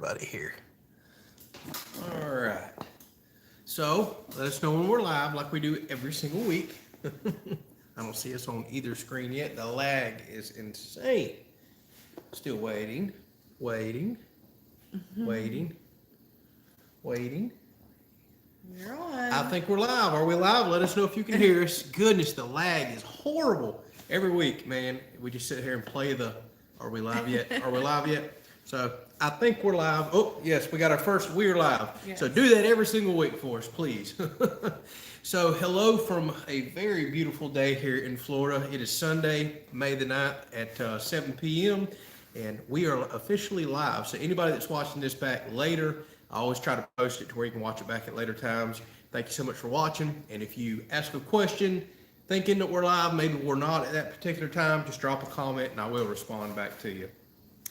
everybody here. All right. So let us know when we're live, like we do every single week. I don't see us on either screen yet. The lag is insane. Still waiting. Waiting. We're on. I think we're live. Are we live? Let us know if you can hear us. Goodness, the lag is horrible every week, man. We just sit here and play the, are we live yet? Are we live yet? So I think we're live. Oh, yes, we got our first, we're live. Yes. So do that every single week for us, please. So hello from a very beautiful day here in Florida. It is Sunday, May the 9th at 7 p.m. and we are officially live. So anybody that's watching this back later, I always try to post it to where you can watch it back at later times. Thank you so much for watching. And if you ask a question thinking that we're live, maybe we're not at that particular time, just drop a comment and I will respond back to you.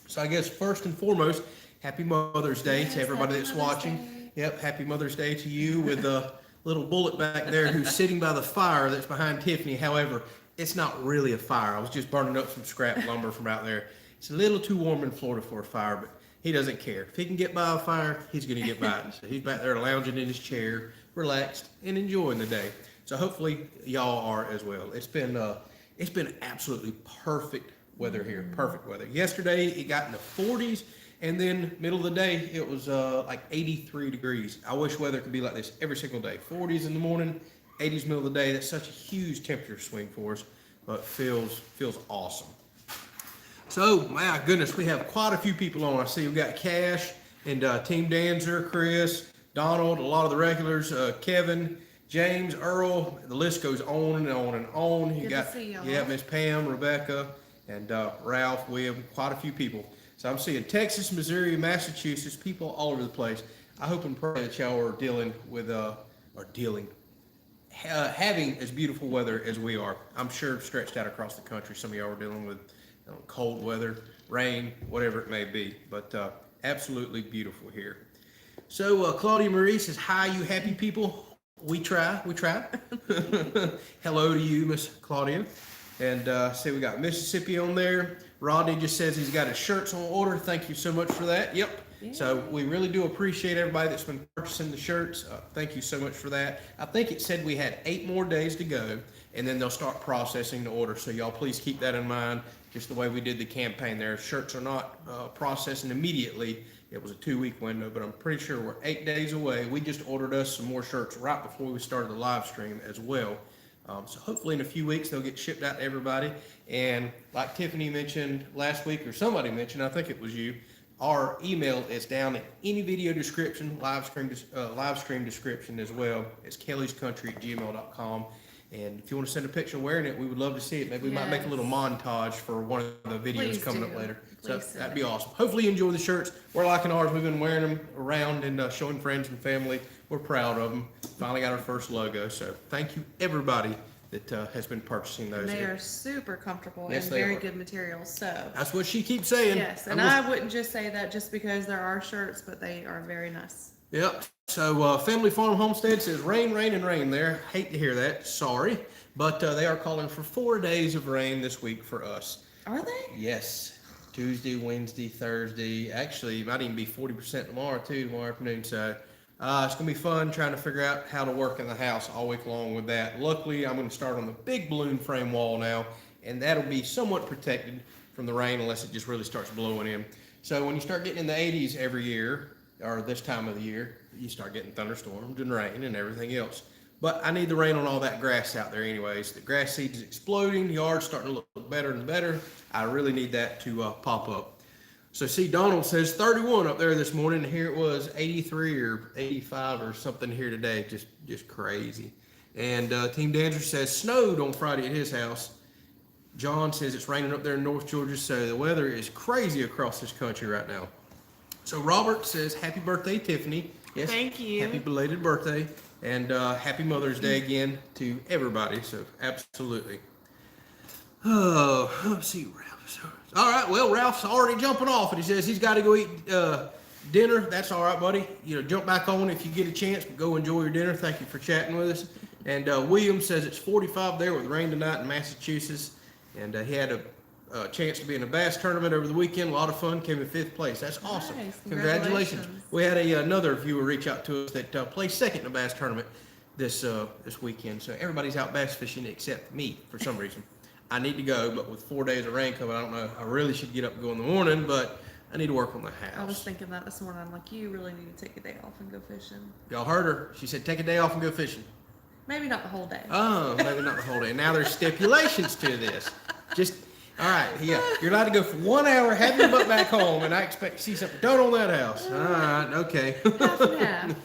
So I guess first and foremost, happy Mother's Day to everybody that's watching. Yep, happy Mother's Day to you with a little bullet back there who's sitting by the fire that's behind Tiffany. However, it's not really a fire. I was just burning up some scrap lumber from out there. It's a little too warm in Florida for a fire, but he doesn't care. If he can get by a fire, he's going to get by it. So he's back there lounging in his chair, relaxed and enjoying the day. So hopefully y'all are as well. It's been absolutely perfect weather here. Perfect weather. Yesterday it got in the 40s, and then middle of the day it was like 83 degrees. I wish weather could be like this every single day. 40s in the morning, 80s middle of the day. That's such a huge temperature swing for us, but feels awesome. So, my goodness, we have quite a few people on. I see we've got Cash and Team Danzer, Chris, Donald, a lot of the regulars, Kevin, James, Earl. The list goes on and on and on. You got, yeah, Miss Pam, Rebecca, and Ralph, William, quite a few people. So I'm seeing Texas, Missouri, Massachusetts, people all over the place. I hope and pray that y'all are dealing with, having as beautiful weather as we are. I'm sure stretched out across the country, some of y'all are dealing with cold weather, rain, whatever it may be, but absolutely beautiful here. So Claudia Marie says, hi, you happy people. We try. Hello to you, Miss Claudia. And see, we got Mississippi on there. Rodney just says he's got his shirts on order. Thank you so much for that. Yep. Yeah. So we really do appreciate everybody that's been purchasing the shirts. Thank you so much for that. I think it said we had 8 more days to go, and then they'll start processing the order. So y'all please keep that in mind. Just the way we did the campaign there. Shirts are not processing immediately. It was a 2-week window, but I'm pretty sure we're 8 days away. We just ordered us some more shirts right before we started the live stream as well. So hopefully in a few weeks they'll get shipped out to everybody. And like Tiffany mentioned last week, or somebody mentioned, I think it was you, our email is down in any video description, live stream description as well. It's kelleyscountry@gmail.com. And if you want to send a picture wearing it, we would love to see it. Maybe we might make a little montage for one of the videos coming up later. So that'd be awesome. Hopefully you enjoy the shirts. We're liking ours. We've been wearing them around and showing friends and family. We're proud of them. Finally got our first logo. So thank you everybody that has been purchasing those. They are super comfortable and very good materials. So that's what she keeps saying. Yes, and I wouldn't just say that just because there are shirts, but they are very nice. Yep. So Family Farm Homestead says rain, rain, and rain there. Hate to hear that. Sorry. But they are calling for 4 days of rain this week for us. Are they? Yes. Tuesday, Wednesday, Thursday. Actually, it might even be 40% tomorrow afternoon. So it's going to be fun trying to figure out how to work in the house all week long with that. Luckily, I'm going to start on the big balloon frame wall now, and that'll be somewhat protected from the rain unless it just really starts blowing in. So when you start getting in the 80s every year, or this time of the year, you start getting thunderstorms and rain and everything else. But I need the rain on all that grass out there anyways. The grass seed is exploding. The yard's starting to look better and better. I really need that to pop up. So see, Donald says 31 up there this morning. Here it was 83 or 85 or something here today. Just crazy. And Team Dancer says snowed on Friday at his house. John says it's raining up there in North Georgia. So the weather is crazy across this country right now. So Robert says, happy birthday, Tiffany. Yes, thank you. Happy belated birthday. And happy Mother's Day again to everybody. So absolutely. Oh, let's see, Ralph. All right, well, Ralph's already jumping off, and he says he's got to go eat dinner. That's all right, buddy. Jump back on if you get a chance. But go enjoy your dinner. Thank you for chatting with us. And William says it's 45 there with rain tonight in Massachusetts. And he had chance to be in a bass tournament over the weekend. A lot of fun. Came in 5th place. That's awesome. Nice. Congratulations. We had another viewer reach out to us that placed second in a bass tournament this weekend. So everybody's out bass fishing except me for some reason. I need to go, but with 4 days of rain coming, I don't know. I really should get up and go in the morning, but I need to work on the house. I was thinking that this morning. I'm like, you really need to take a day off and go fishing. Y'all heard her. She said, take a day off and go fishing. Maybe not the whole day. Oh, maybe not the whole day. Now there's stipulations to this. Just, all right, yeah. You're allowed to go for 1 hour, have your butt back home, and I expect to see something done on that house. All right, okay. Half and half.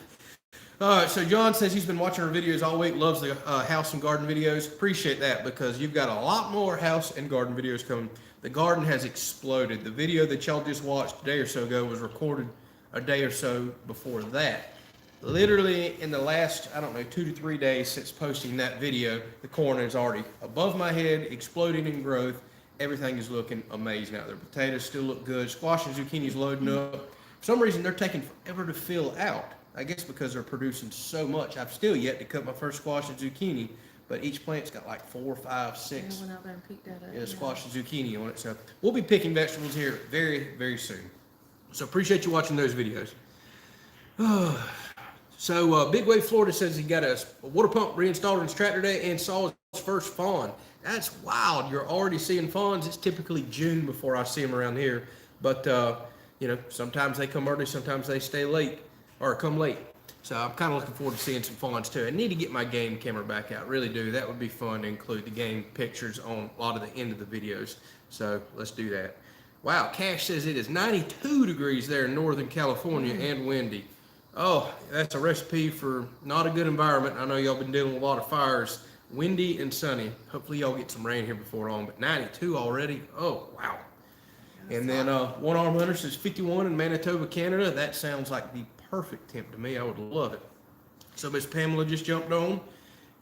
All right, so John says he's been watching our videos all week, loves the house and garden videos. Appreciate that because you've got a lot more house and garden videos coming. The garden has exploded. The video that y'all just watched a day or so ago was recorded a day or so before that. Literally in the last, 2 to 3 days since posting that video, the corn is already above my head, exploding in growth. Everything is looking amazing out there. Potatoes still look good. Squash and zucchini's loading up. For some reason, they're taking forever to fill out. I guess because they're producing so much. I've still yet to cut my first squash and zucchini, but each plant's got like 4, 5, 6 I went out there and peeked at it. squash and zucchini on it. So we'll be picking vegetables here very, very soon. So appreciate you watching those videos. So Big Wave Florida says he got a water pump reinstalled on his tractor today and saw his first fawn. That's wild. You're already seeing fawns. It's typically June before I see them around here. But, sometimes they come early, sometimes they stay late or come late. So I'm kind of looking forward to seeing some fawns too. I need to get my game camera back out. Really do. That would be fun to include the game pictures on a lot of the end of the videos. So let's do that. Wow, Cash says it is 92 degrees there in Northern California and windy. Oh, that's a recipe for not a good environment. I know y'all been dealing with a lot of fires. Windy and sunny. Hopefully y'all get some rain here before long, but 92 already. Oh, wow. And then One Arm Hunter says 51 in Manitoba, Canada. That sounds like the perfect temp to me. I would love it. So Miss Pamela just jumped on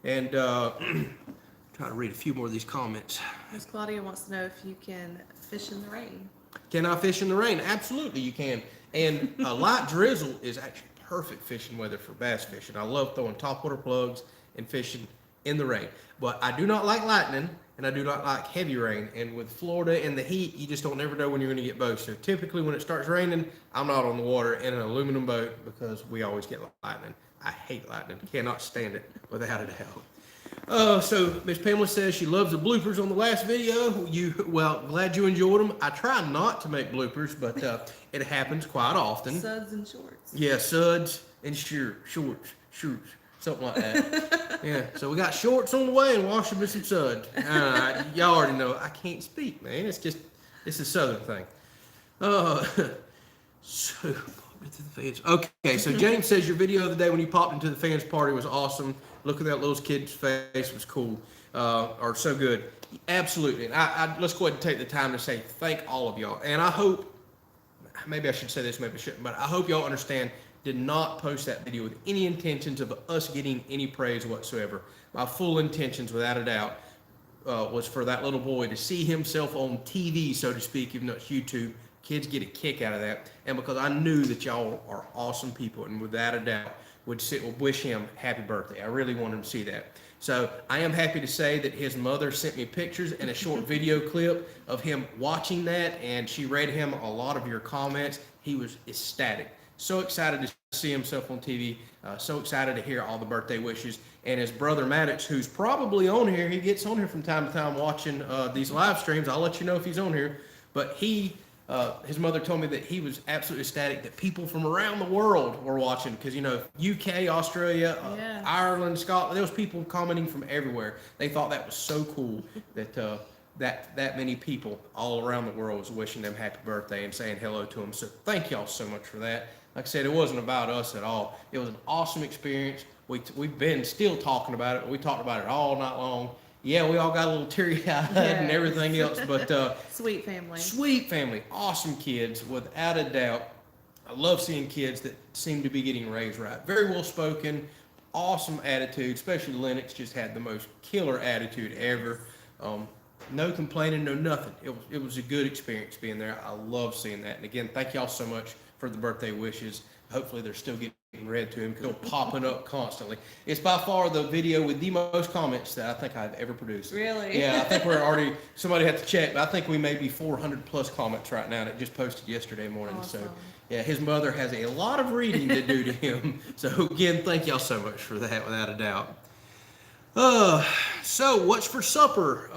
and try to read a few more of these comments. Miss Claudia wants to know if you can fish in the rain. Can I fish in the rain? Absolutely you can. And a light drizzle is actually perfect fishing weather for bass fishing. I love throwing topwater plugs and fishing in the rain. But I do not like lightning and I do not like heavy rain. And with Florida and the heat, you just don't never know when you're going to get both. So typically when it starts raining, I'm not on the water in an aluminum boat because we always get lightning. I hate lightning. Cannot stand it without a doubt. So Miss Pamela says she loves the bloopers on the last video. Glad you enjoyed them. I try not to make bloopers, but it happens quite often. Suds and shorts. Yeah, suds and shorts, something like that. Yeah, so we got shorts on the way and wash them with some suds. Y'all already know I can't speak, man. It's a southern thing. So into the fans. Okay, so James says your video of the day when you popped into the fans party was awesome. Look at that little kid's face, it was cool, or so good. Absolutely, and let's go ahead and take the time to say thank all of y'all. And I hope, maybe I should say this, maybe I shouldn't, but I hope y'all understand, did not post that video with any intentions of us getting any praise whatsoever. My full intentions, without a doubt, was for that little boy to see himself on TV, so to speak, even though it's YouTube. Kids get a kick out of that, and because I knew that y'all are awesome people, and without a doubt would wish him happy birthday. I really wanted him to see that. So I am happy to say that his mother sent me pictures and a short video clip of him watching that, and she read him a lot of your comments. He was ecstatic. So excited to see himself on TV. So excited to hear all the birthday wishes. And his brother Maddox, who's probably on here, he gets on here from time to time watching these live streams. I'll let you know if he's on here. But his mother told me that he was absolutely ecstatic that people from around the world were watching because, UK, Australia, Ireland, Scotland, there was people commenting from everywhere. They thought that was so cool that that many people all around the world was wishing them happy birthday and saying hello to them. So thank y'all so much for that. Like I said, it wasn't about us at all. It was an awesome experience. We've been still talking about it. We talked about it all night long. Yeah, we all got a little teary-eyed and everything else, but sweet family. Sweet family, awesome kids, without a doubt. I love seeing kids that seem to be getting raised right. Very well spoken, awesome attitude, especially Lennox just had the most killer attitude ever. No complaining, no nothing. It was a good experience being there. I love seeing that. And again, thank y'all so much for the birthday wishes. Hopefully they're still getting read to him because they're popping up constantly. It's by far the video with the most comments that I think I've ever produced. Really? Yeah, I think we're already, somebody had to check, but I think we may be 400 plus comments right now, and it just posted yesterday morning. Awesome. So yeah, his mother has a lot of reading to do to him. So again, thank y'all so much for that, without a doubt. So what's for supper?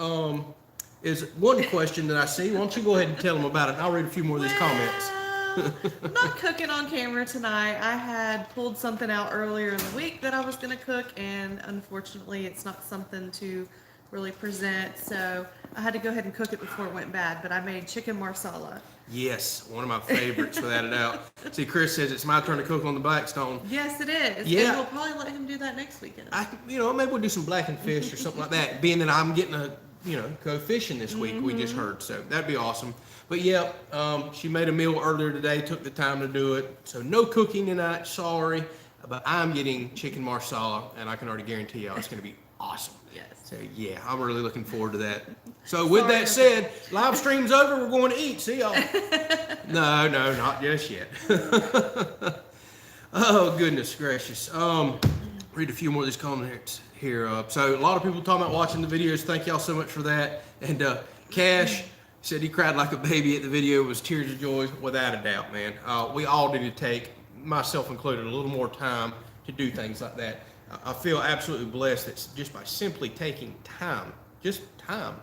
Is one question that I see. Why don't you go ahead and tell them about it? And I'll read a few more of these comments. I'm not cooking on camera tonight. I had pulled something out earlier in the week that I was going to cook, and unfortunately it's not something to really present, so I had to go ahead and cook it before it went bad. But I made chicken marsala. Yes, one of my favorites, without a doubt. See, Chris says it's my turn to cook on the Blackstone. Yes, it is. Yeah. And we'll probably let him do that next weekend. Maybe we'll do some blackened fish or something like that, being that I'm getting go fishing this week, we just heard, so that'd be awesome. But yeah, she made a meal earlier today, took the time to do it. So no cooking tonight, sorry, but I'm getting chicken marsala, and I can already guarantee y'all it's going to be awesome. Yes. So yeah, I'm really looking forward to that. So with that said, live stream's over, we're going to eat. See y'all. No, not just yet. Oh, goodness gracious. Read a few more of these comments here. So a lot of people talking about watching the videos. Thank y'all so much for that. And Cash said he cried like a baby at the video. It was tears of joy, without a doubt, man. We all need to take, myself included, a little more time to do things like that. I feel absolutely blessed that just by simply taking time, just time,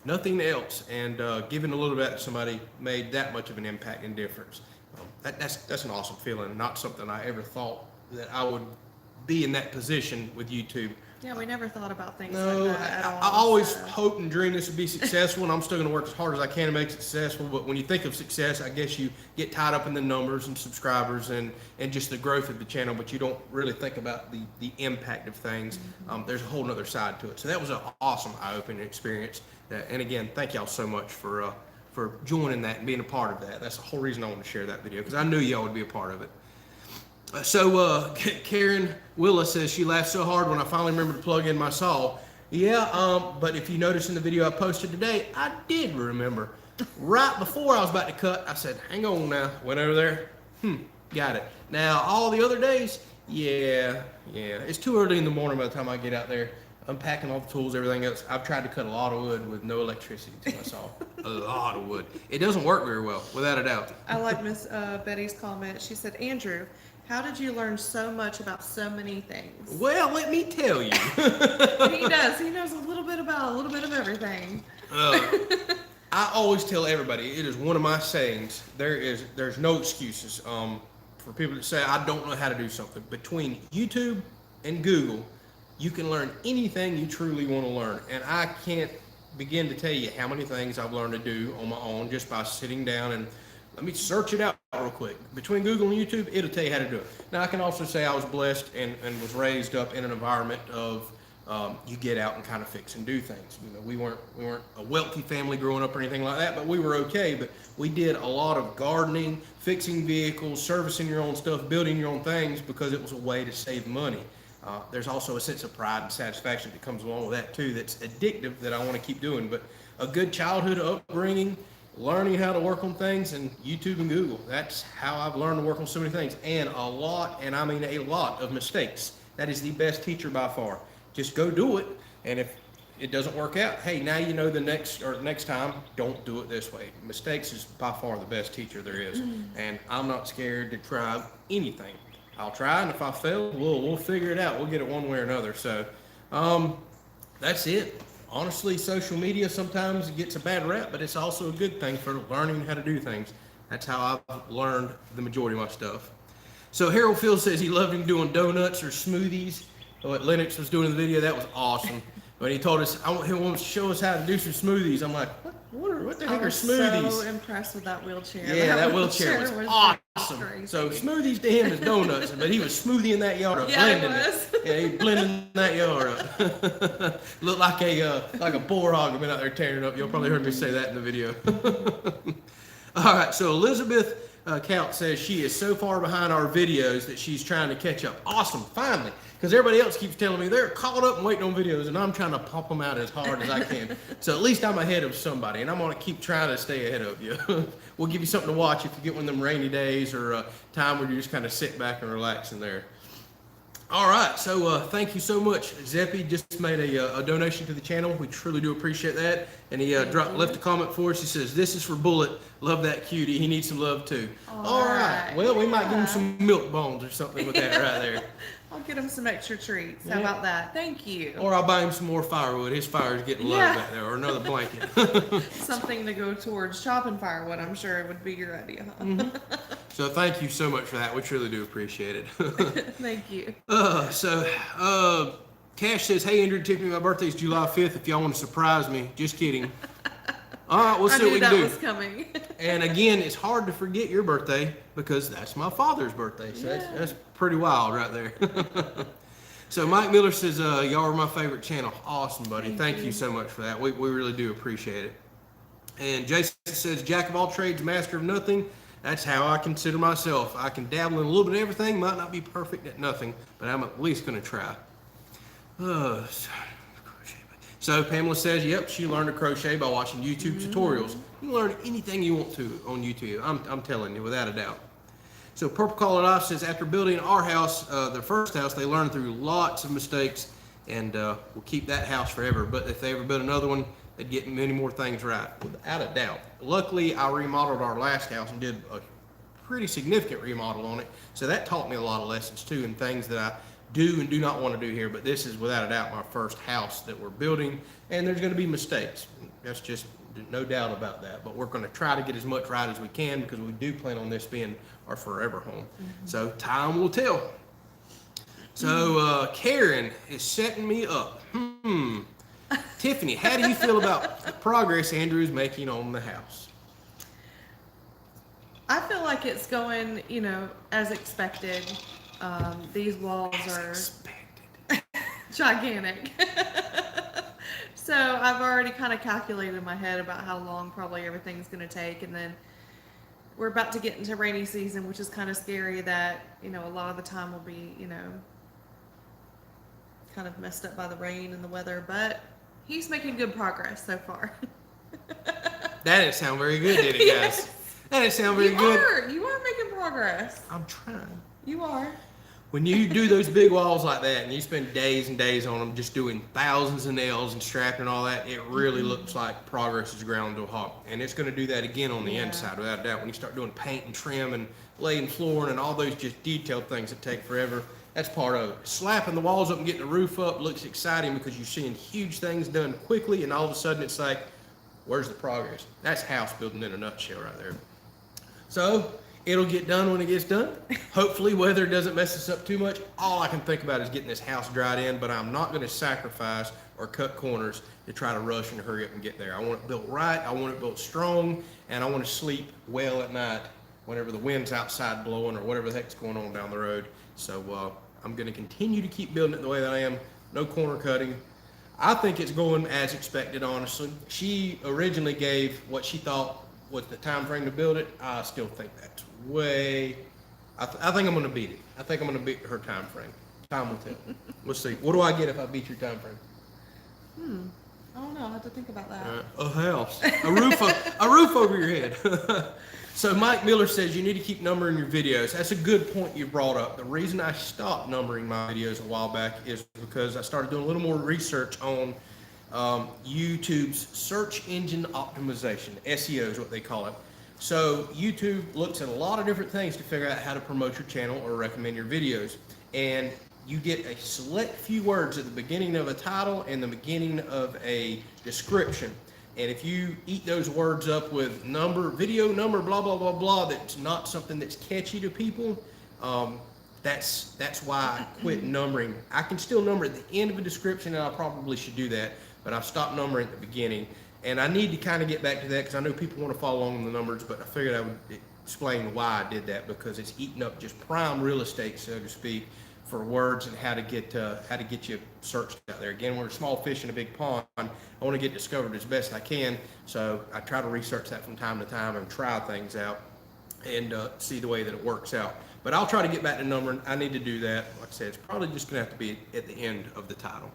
nothing else, and giving a little bit to somebody made that much of an impact and difference. That's an awesome feeling. Not something I ever thought that I would be in that position with YouTube. Yeah, we never thought about things No, like that at all. I always hope and dream this would be successful, and I'm still going to work as hard as I can to make it successful. But when you think of success, I guess you get tied up in the numbers and subscribers and just the growth of the channel, but you don't really think about the impact of things. There's a whole other side to it. So that was an awesome eye-opening experience. And again, thank y'all so much for joining that and being a part of that. That's the whole reason I want to share that video, because I knew y'all would be a part of it. So Karen Willa says she laughed so hard when I finally remembered to plug in my saw. Yeah, but if you notice in the video I posted today, I did remember. Right before I was about to cut, I said, hang on now. Went over there. Got it. Now, all the other days, yeah. It's too early in the morning by the time I get out there. Unpacking all the tools, everything else. I've tried to cut a lot of wood with no electricity to my saw. A lot of wood. It doesn't work very well, without a doubt. I like Miss Betty's comment. She said, Andrew, how did you learn so much about so many things? Well, let me tell you. He does. He knows a little bit about a little bit of everything. I always tell everybody, it is one of my sayings, there's no excuses for people that say, I don't know how to do something. Between YouTube and Google, you can learn anything you truly want to learn. And I can't begin to tell you how many things I've learned to do on my own just by sitting down and let me search it out real quick. Between Google and YouTube, it'll tell you how to do it. Now, I can also say I was blessed and was raised up in an environment of you get out and kind of fix and do things. We weren't a wealthy family growing up or anything like that, but we were okay. But we did a lot of gardening, fixing vehicles, servicing your own stuff, building your own things because it was a way to save money. There's also a sense of pride and satisfaction that comes along with that too that's addictive that I want to keep doing. But a good childhood upbringing, learning how to work on things, and YouTube and Google. That's how I've learned to work on so many things. And a lot, and I mean a lot of mistakes. That is the best teacher by far. Just go do it. And if it doesn't work out, hey, now you know the next time, don't do it this way. Mistakes is by far the best teacher there is. And I'm not scared to try anything. I'll try, and if I fail, we'll figure it out. We'll get it one way or another. So that's it. Honestly, social media sometimes gets a bad rap, but it's also a good thing for learning how to do things. That's how I've learned the majority of my stuff. So Harold Field says he loved him doing donuts or smoothies. What Lennox was doing in the video, that was awesome. When he told us, he wants to show us how to do some smoothies. I'm like, what the heck are smoothies? I was so impressed with that wheelchair. Yeah, that wheelchair was awesome. Crazy. So smoothies to him is donuts, but he was smoothieing that yard up, blending it. Yeah, he blending that yard up. Looked like a bull hog been out there tearing it up. You'll probably heard me say that in the video. All right, so Elizabeth Count says she is so far behind our videos that she's trying to catch up. Awesome, finally. Because everybody else keeps telling me they're caught up and waiting on videos, and I'm trying to pump them out as hard as I can. So at least I'm ahead of somebody, and I'm going to keep trying to stay ahead of you. We'll give you something to watch if you get one of them rainy days or a time where you just kind of sit back and relax in there. All right, so thank you so much. Zeppy just made a donation to the channel. We truly do appreciate that. And he left a comment for us. He says, "This is for Bullet. Love that cutie. He needs some love too." All right. Well, we might give him some milk bones or something with that right there. I'll get him some extra treats. How about that? Thank you. Or I'll buy him some more firewood. His fire's getting low back there, or another blanket. Something to go towards chopping firewood, I'm sure it would be your idea. Huh? So thank you so much for that. We truly do appreciate it. Thank you. Cash says, "Hey, Andrew and Tiffany, my birthday's July 5th. If y'all want to surprise me, just kidding." All right, we'll see what we can do. I knew that was coming. And again, it's hard to forget your birthday because that's my father's birthday. So that's pretty wild right there. So Mike Miller says, "Y'all are my favorite channel." Awesome, buddy. Thank you so much for that. We really do appreciate it. And Jason says, "Jack of all trades, master of nothing." That's how I consider myself. I can dabble in a little bit of everything. Might not be perfect at nothing, but I'm at least going to try. So Pamela says, "Yep, she learned to crochet by watching YouTube tutorials." You can learn anything you want to on YouTube. I'm telling you, without a doubt. So Purple Collar Life says, "After building our house, their first house, they learned through lots of mistakes, and will keep that house forever. But if they ever build another one, they'd get many more things right, without a doubt." Luckily, I remodeled our last house and did a pretty significant remodel on it. So that taught me a lot of lessons too, and things that I do and do not want to do here. But this is without a doubt my first house that we're building, and there's going to be mistakes. That's just no doubt about that. But we're going to try to get as much right as we can because we do plan on this being our forever home. So time will tell. So Karen is setting me up. Tiffany, how do you feel about the progress Andrew is making on the house? I feel like it's going, as expected. These walls are gigantic. So I've already kind of calculated in my head about how long probably everything's going to take. And then we're about to get into rainy season, which is kind of scary that, a lot of the time will be, kind of messed up by the rain and the weather. But he's making good progress so far. That didn't sound very good, did it, guys? Yes. That didn't sound very good. You are making progress. I'm trying. You are. When you do those big walls like that and you spend days and days on them just doing thousands of nails and strapping and all that, it really looks like progress is ground to a halt. And it's going to do that again on the inside, without a doubt. When you start doing paint and trim and laying flooring and all those just detailed things that take forever, that's part of it. Slapping the walls up and getting the roof up looks exciting because you're seeing huge things done quickly, and all of a sudden it's like, where's the progress? That's house building in a nutshell right there. So it'll get done when it gets done. Hopefully weather doesn't mess us up too much. All I can think about is getting this house dried in, but I'm not going to sacrifice or cut corners to try to rush and hurry up and get there. I want it built right, I want it built strong, and I want to sleep well at night whenever the wind's outside blowing or whatever the heck's going on down the road. So I'm going to continue to keep building it the way that I am. No corner cutting. I think it's going as expected, honestly. She originally gave what she thought was the time frame to build it. I still think that's way, I think I'm going to beat it. I think I'm going to beat her time frame. Time will tell. We'll see. What do I get if I beat your time frame? I don't know. I have to think about that. A house, a roof over your head. So Mike Miller says you need to keep numbering your videos. That's a good point you brought up. The reason I stopped numbering my videos a while back is because I started doing a little more research on YouTube's search engine optimization. SEO is what they call it. So YouTube looks at a lot of different things to figure out how to promote your channel or recommend your videos. And you get a select few words at the beginning of a title and the beginning of a description. And if you eat those words up with number, video number, blah, blah, blah, blah, that's not something that's catchy to people, that's why I quit numbering. I can still number at the end of a description, and I probably should do that, but I've stopped numbering at the beginning. And I need to kind of get back to that because I know people want to follow along in the numbers, but I figured I would explain why I did that, because it's eating up just prime real estate, so to speak, for words and how to get you searched out there. Again, we're a small fish in a big pond. I want to get discovered as best I can, so I try to research that from time to time and try things out. and see the way that it works out. But I'll try to get back to numbering. I need to do that. Like I said, it's probably just going to have to be at the end of the title.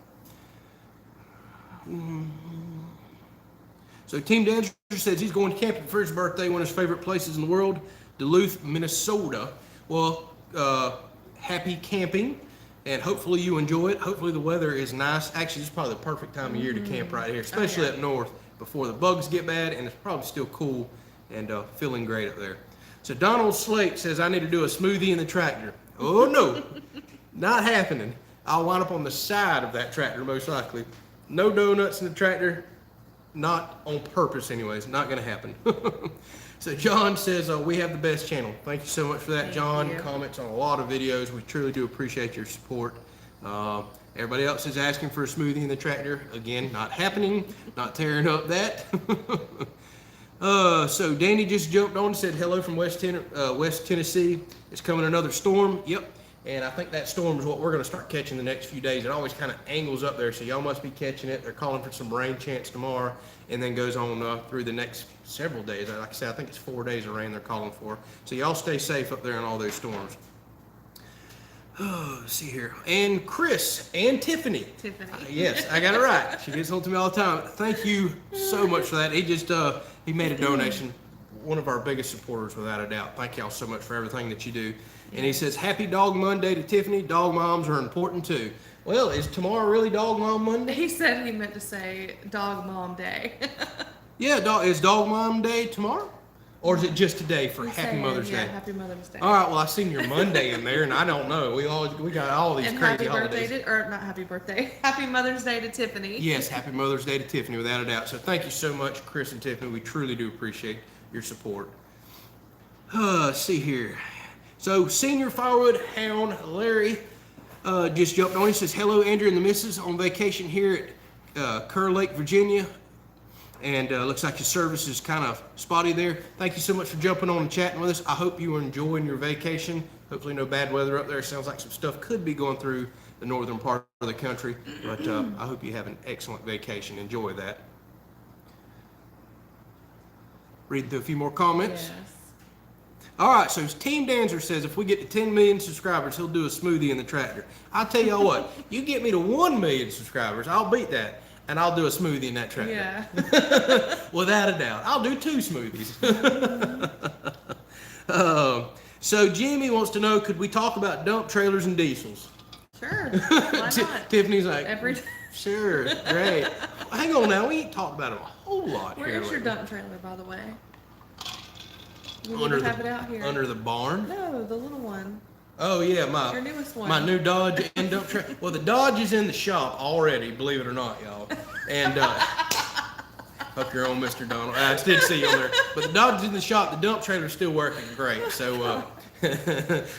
So Team Dancer says he's going camping for his birthday, one of his favorite places in the world, Duluth, Minnesota. Well, happy camping, and hopefully you enjoy it. Hopefully the weather is nice. Actually, it's probably the perfect time of year to camp right here, especially up north before the bugs get bad, and it's probably still cool and feeling great up there. So Donald Slate says I need to do a smoothie in the tractor. Oh no, not happening. I'll wind up on the side of that tractor most likely. No donuts in the tractor. Not on purpose anyways, not gonna happen. So John says, we have the best channel. Thank you so much for that, Thank John. you. Comments on a lot of videos. We truly do appreciate your support. Everybody else is asking for a smoothie in the tractor. Again, not happening, not tearing up that. So Danny just jumped on and said hello from West Tennessee. It's coming another storm. Yep. And I think that storm is what we're going to start catching the next few days. It always kind of angles up there, so y'all must be catching it. They're calling for some rain chance tomorrow, and then goes on through the next several days. Like I said, I think it's 4 days of rain they're calling for. So y'all stay safe up there in all those storms. Oh, let's see here. And Chris and Tiffany. Yes, I got it right. She gets on to me all the time. Thank you so much for that. He just he made a donation. One of our biggest supporters, without a doubt. Thank y'all so much for everything that you do. And he says, Happy Dog Monday to Tiffany. Dog moms are important too. Well, is tomorrow really Dog Mom Monday? He said he meant to say Dog Mom Day. Yeah, is Dog Mom Day tomorrow? Or is it just today for Happy Mother's Day? Happy Mother's Day. All right, well, I seen your Monday in there, and I don't know. We got all these And crazy happy holidays. birthday or not happy birthday. Happy Mother's Day to Tiffany. Yes, Happy Mother's Day to Tiffany, without a doubt. So thank you so much, Chris and Tiffany. We truly do appreciate your support. Let's see here. So Senior Firewood Hound Larry just jumped on. He says, hello, Andrew and the missus, on vacation here at Kerr Lake, Virginia. And looks like your service is kind of spotty there. Thank you so much for jumping on and chatting with us. I hope you are enjoying your vacation. Hopefully no bad weather up there. Sounds like some stuff could be going through the northern part of the country. But I hope you have an excellent vacation. Enjoy that. Reading through a few more comments. Yes. All right, so Team Dancer says if we get to 10 million subscribers, he'll do a smoothie in the tractor. I'll tell y'all what, you get me to 1 million subscribers, I'll beat that, and I'll do a smoothie in that tractor. Yeah. Without a doubt. I'll do 2 smoothies. So Jimmy wants to know, could we talk about dump trailers and diesels? Sure. Why not? Tiffany's like, Every sure, great. Hang on now, we ain't talked about it a whole lot Where here is your lately. dump trailer, by the way? We need Under to have it out here. Under the barn? No, the little one. Oh yeah, Your newest one. my new Dodge and dump trailer. Well, the Dodge is in the shop already, believe it or not, y'all. And hope you're on, Mr. Donald. I did see you on there, but the Dodge is in the shop. The dump trailer's still working great. So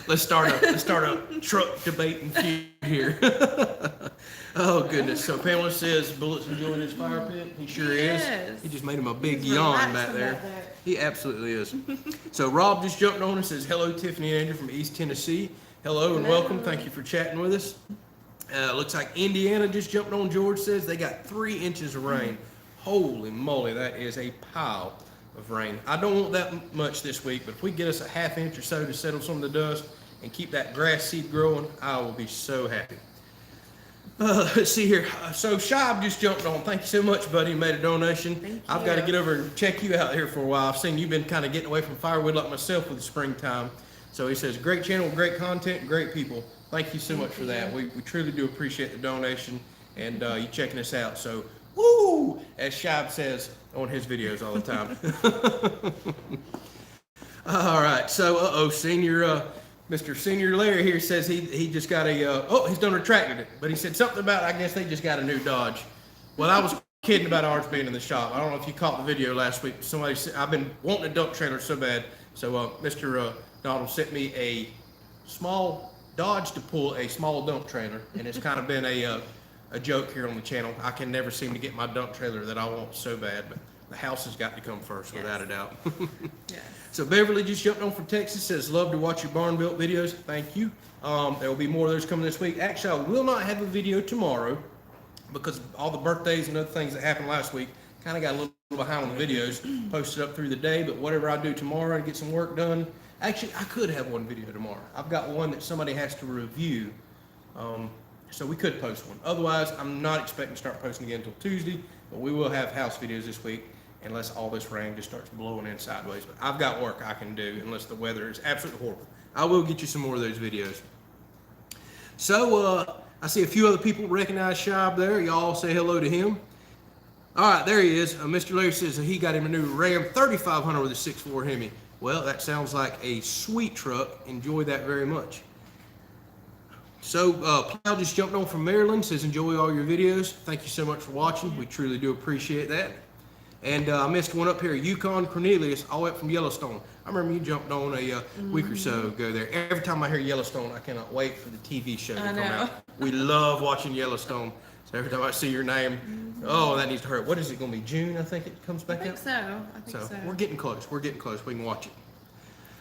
let's start a truck debate and feud here. Oh goodness! So Pamela says Bullet's enjoying his fire pit. He sure is. He just made him a big He's yawn relaxing back there. back there. He absolutely is. So Rob just jumped on and says, hello, Tiffany and Andrew from East Tennessee. Hello and welcome. Thank you for chatting with us. Looks like Indiana just jumped on. George says they got 3 inches of rain. Holy moly, that is a pile of rain. I don't want that much this week, but if we get us a ½ inch or so to settle some of the dust and keep that grass seed growing, I will be so happy. Let's see here. So Shab just jumped on. Thank you so much, buddy. You made a donation. Thank I've got to you. get over and check you out here for a while. I've seen you've been kind of getting away from firewood like myself with the springtime. So he says, great channel, great content, great people. Thank you so much for that. We truly do appreciate the donation and you checking us out. So, woo, as Shab says on his videos all the time. All right. So, Mr. Senior Larry here says he just got he's done retracted it, but he said something about, I guess they just got a new Dodge. Well, I was kidding about ours being in the shop. I don't know if you caught the video last week. Somebody said, I've been wanting a dump trailer so bad. So Mr. Donald sent me a small Dodge to pull a small dump trailer, and it's kind of been a joke here on the channel. I can never seem to get my dump trailer that I want so bad, but the house has got to come first, without a doubt. Yes. So Beverly just jumped on from Texas, says, love to watch your barn built videos. Thank you. There will be more of those coming this week. Actually, I will not have a video tomorrow because all the birthdays and other things that happened last week kind of got a little little behind on the videos, posted up through the day, but whatever I do tomorrow to get some work done, actually, I could have one video tomorrow. I've got one that somebody has to review, so we could post one. Otherwise, I'm not expecting to start posting again until Tuesday, but we will have house videos this week, unless all this rain just starts blowing in sideways. But I've got work I can do unless the weather is absolutely horrible. I will get you some more of those videos. So, I see a few other people recognize Shab there. Y'all say hello to him. All right, there he is. Mr. Larry says that he got him a new Ram 3500 with a 6.4 Hemi. Well, that sounds like a sweet truck. Enjoy that very much. So, Plow just jumped on from Maryland, says enjoy all your videos. Thank you so much for watching. We truly do appreciate that. And I missed one up here, Yukon Cornelius, all the way up from Yellowstone. I remember you jumped on a week or so ago there. Every time I hear Yellowstone, I cannot wait for the TV show to come out. We love watching Yellowstone. So every time I see your name, oh, that needs to hurt. What is it going to be, June, I think it comes back out? I think so. We're getting close. We're getting close. We can watch it.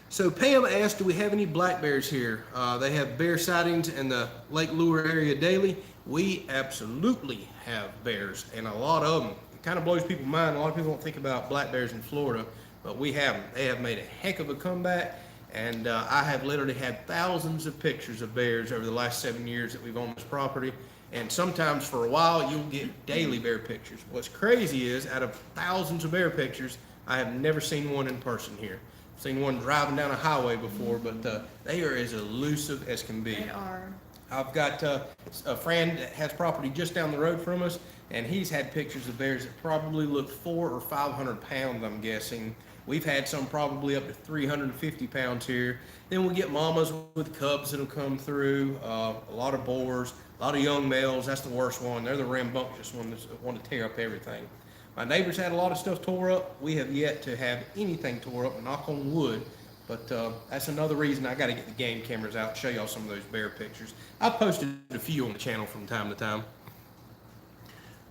So Pam asked, do we have any black bears here? They have bear sightings in the Lake Lure area daily. We absolutely have bears, and a lot of them. It kind of blows people's mind. A lot of people don't think about black bears in Florida, but we have them. They have made a heck of a comeback, and I have literally had thousands of pictures of bears over the last 7 years that we've owned this property. And sometimes for a while, you'll get daily bear pictures. What's crazy is, out of thousands of bear pictures, I have never seen one in person here. I've seen one driving down a highway before, but they are as elusive as can be. They are. I've got a friend that has property just down the road from us, and he's had pictures of bears that probably look 400 or 500 pounds, I'm guessing. We've had some probably up to 350 pounds here. Then we get mamas with cubs that'll come through, a lot of boars, a lot of young males. That's the worst one. They're the rambunctious ones that want to tear up everything. My neighbors had a lot of stuff tore up. We have yet to have anything tore up, knock on wood. But that's another reason I got to get the game cameras out and show y'all some of those bear pictures. I've posted a few on the channel from time to time.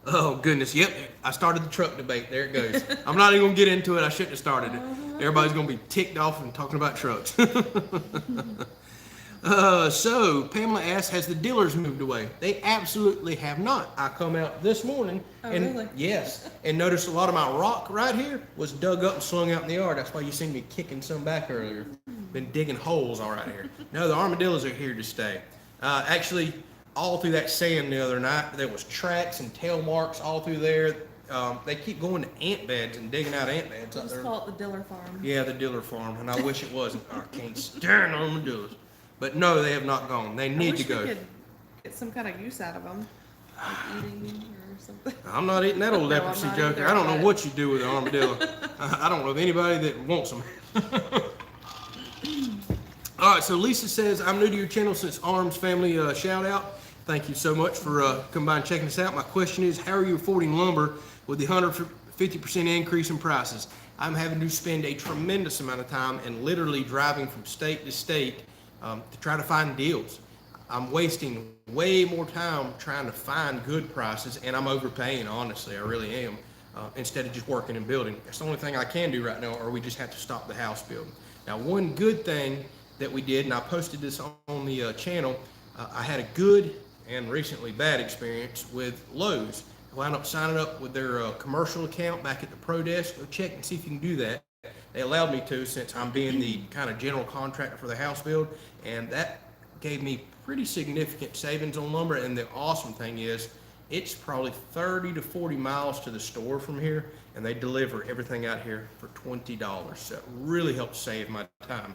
Oh, goodness. Yep, I started the truck debate. There it goes. I'm not even going to get into it. I shouldn't have started it. Everybody's going to be ticked off and talking about trucks. So, Pamela asks, has the dealers moved away? They absolutely have not. I come out this morning and really? Yes, and noticed a lot of my rock right here was dug up and slung out in the yard. That's why you seen me kicking some back earlier. Been digging holes all right here. No, the armadillos are here to stay. Actually, all through that sand the other night, there was tracks and tail marks all through there. They keep going to ant beds and digging out ant beds up there. Just call it the Diller Farm. Yeah, the Diller Farm, and I wish it wasn't. I can't stand armadillos. But no, they have not gone. They need to go. We could get some kind of use out of them, like eating or something. I'm not eating that old No, leprosy I'm not joker. either, I don't know but- what you do with an armadillo. I don't know of anybody that wants them. All right, so Lisa says, I'm new to your channel since Arms Family shout out. Thank you so much for coming by and checking us out. My question is, how are you affording lumber with the 150% increase in prices? I'm having to spend a tremendous amount of time and literally driving from state to state to try to find deals. I'm wasting way more time trying to find good prices, and I'm overpaying, honestly, I really am, instead of just working and building. That's the only thing I can do right now, or we just have to stop the house building. Now, one good thing that we did, and I posted this on the channel, I had a good and recently bad experience with Lowe's. I wound up signing up with their commercial account back at the Pro Desk. Go check and see if you can do that. They allowed me to, since I'm being the kind of general contractor for the house build, and that gave me pretty significant savings on lumber. And the awesome thing is, it's probably 30 to 40 miles to the store from here, and they deliver everything out here for $20. So it really helps save my time.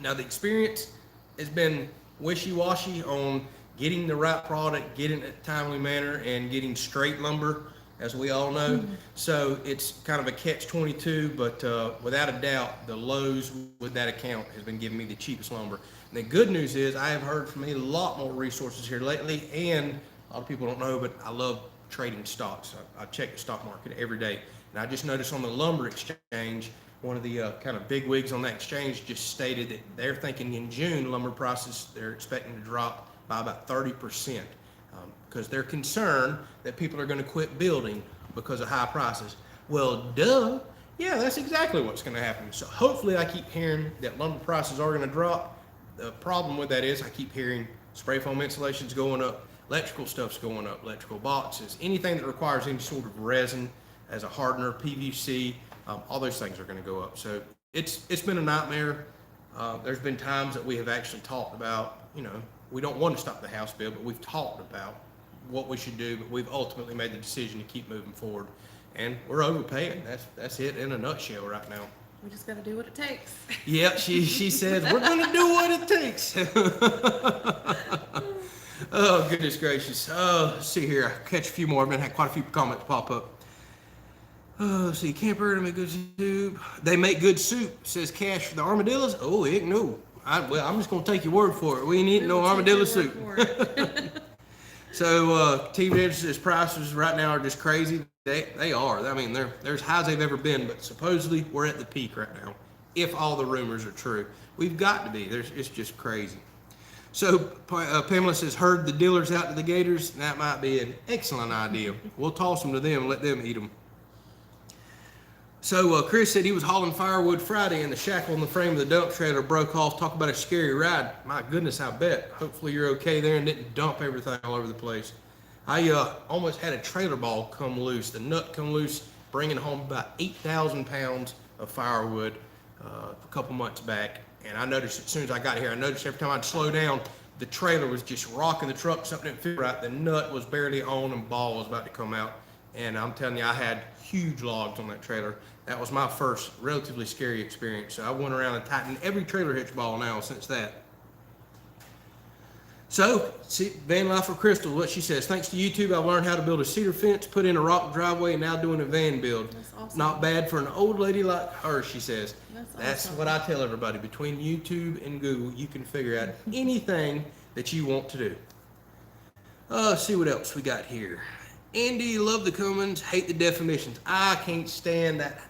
Now, the experience has been wishy-washy on getting the right product, getting it in a timely manner, and getting straight lumber, as we all know. So it's kind of a catch-22, but without a doubt, the Lowe's with that account has been giving me the cheapest lumber. And the good news is, I have heard from a lot more resources here lately, and a lot of people don't know, but I love trading stocks. I check the stock market every day, and I just noticed on the lumber exchange, one of the kind of big wigs on that exchange just stated that they're thinking in June, lumber prices, they're expecting to drop by about 30%, because they're concerned that people are going to quit building because of high prices. Well, duh. Yeah, that's exactly what's going to happen. So hopefully I keep hearing that lumber prices are going to drop. The problem with that is I keep hearing spray foam insulation's going up, electrical stuff's going up, electrical boxes, anything that requires any sort of resin as a hardener, PVC, all those things are going to go up. So it's been a nightmare. There's been times that we have actually talked about, we don't want to stop the house bill, but we've talked about what we should do, but we've ultimately made the decision to keep moving forward. And we're overpaying. That's it in a nutshell right now. We just got to do what it takes. Yeah, she says, we're going to do what it takes. Oh, goodness gracious. Let's see here. I'll catch a few more. I've been had quite a few comments pop up. Let's see. Camper, they make good soup. They make good soup, says Cash for the armadillos. Oh, heck no. I'm just going to take your word for it. We ain't eating no armadillo soup. So, TV's prices right now are just crazy. They are. I mean, they're as high as they've ever been, but supposedly we're at the peak right now, if all the rumors are true. We've got to be. It's just crazy. So, Pamela says, herd the dealers out to the gators. That might be an excellent idea. We'll toss them to them and let them eat them. So, Chris said he was hauling firewood Friday and the shackle in the frame of the dump trailer broke off. Talk about a scary ride. My goodness, I bet. Hopefully you're okay there and didn't dump everything all over the place. I almost had a trailer ball come loose, the nut come loose, bringing home about 8,000 pounds of firewood a couple months back. And I noticed as soon as I got here, every time I'd slow down, the trailer was just rocking the truck. Something didn't feel right. The nut was barely on and ball was about to come out. And I'm telling you, I had huge logs on that trailer. That was my first relatively scary experience. So I went around and tightened every trailer hitch ball now since that. So, see, Van Life for Crystal, what she says, thanks to YouTube, I've learned how to build a cedar fence, put in a rock driveway, and now doing a van build. That's awesome. Not bad for an old lady like her, she says. That's awesome. what I tell everybody. Between YouTube and Google, you can figure out anything that you want to do. Let's see what else we got here. Andy, love the Cummins, hate the DEF emissions. I can't stand that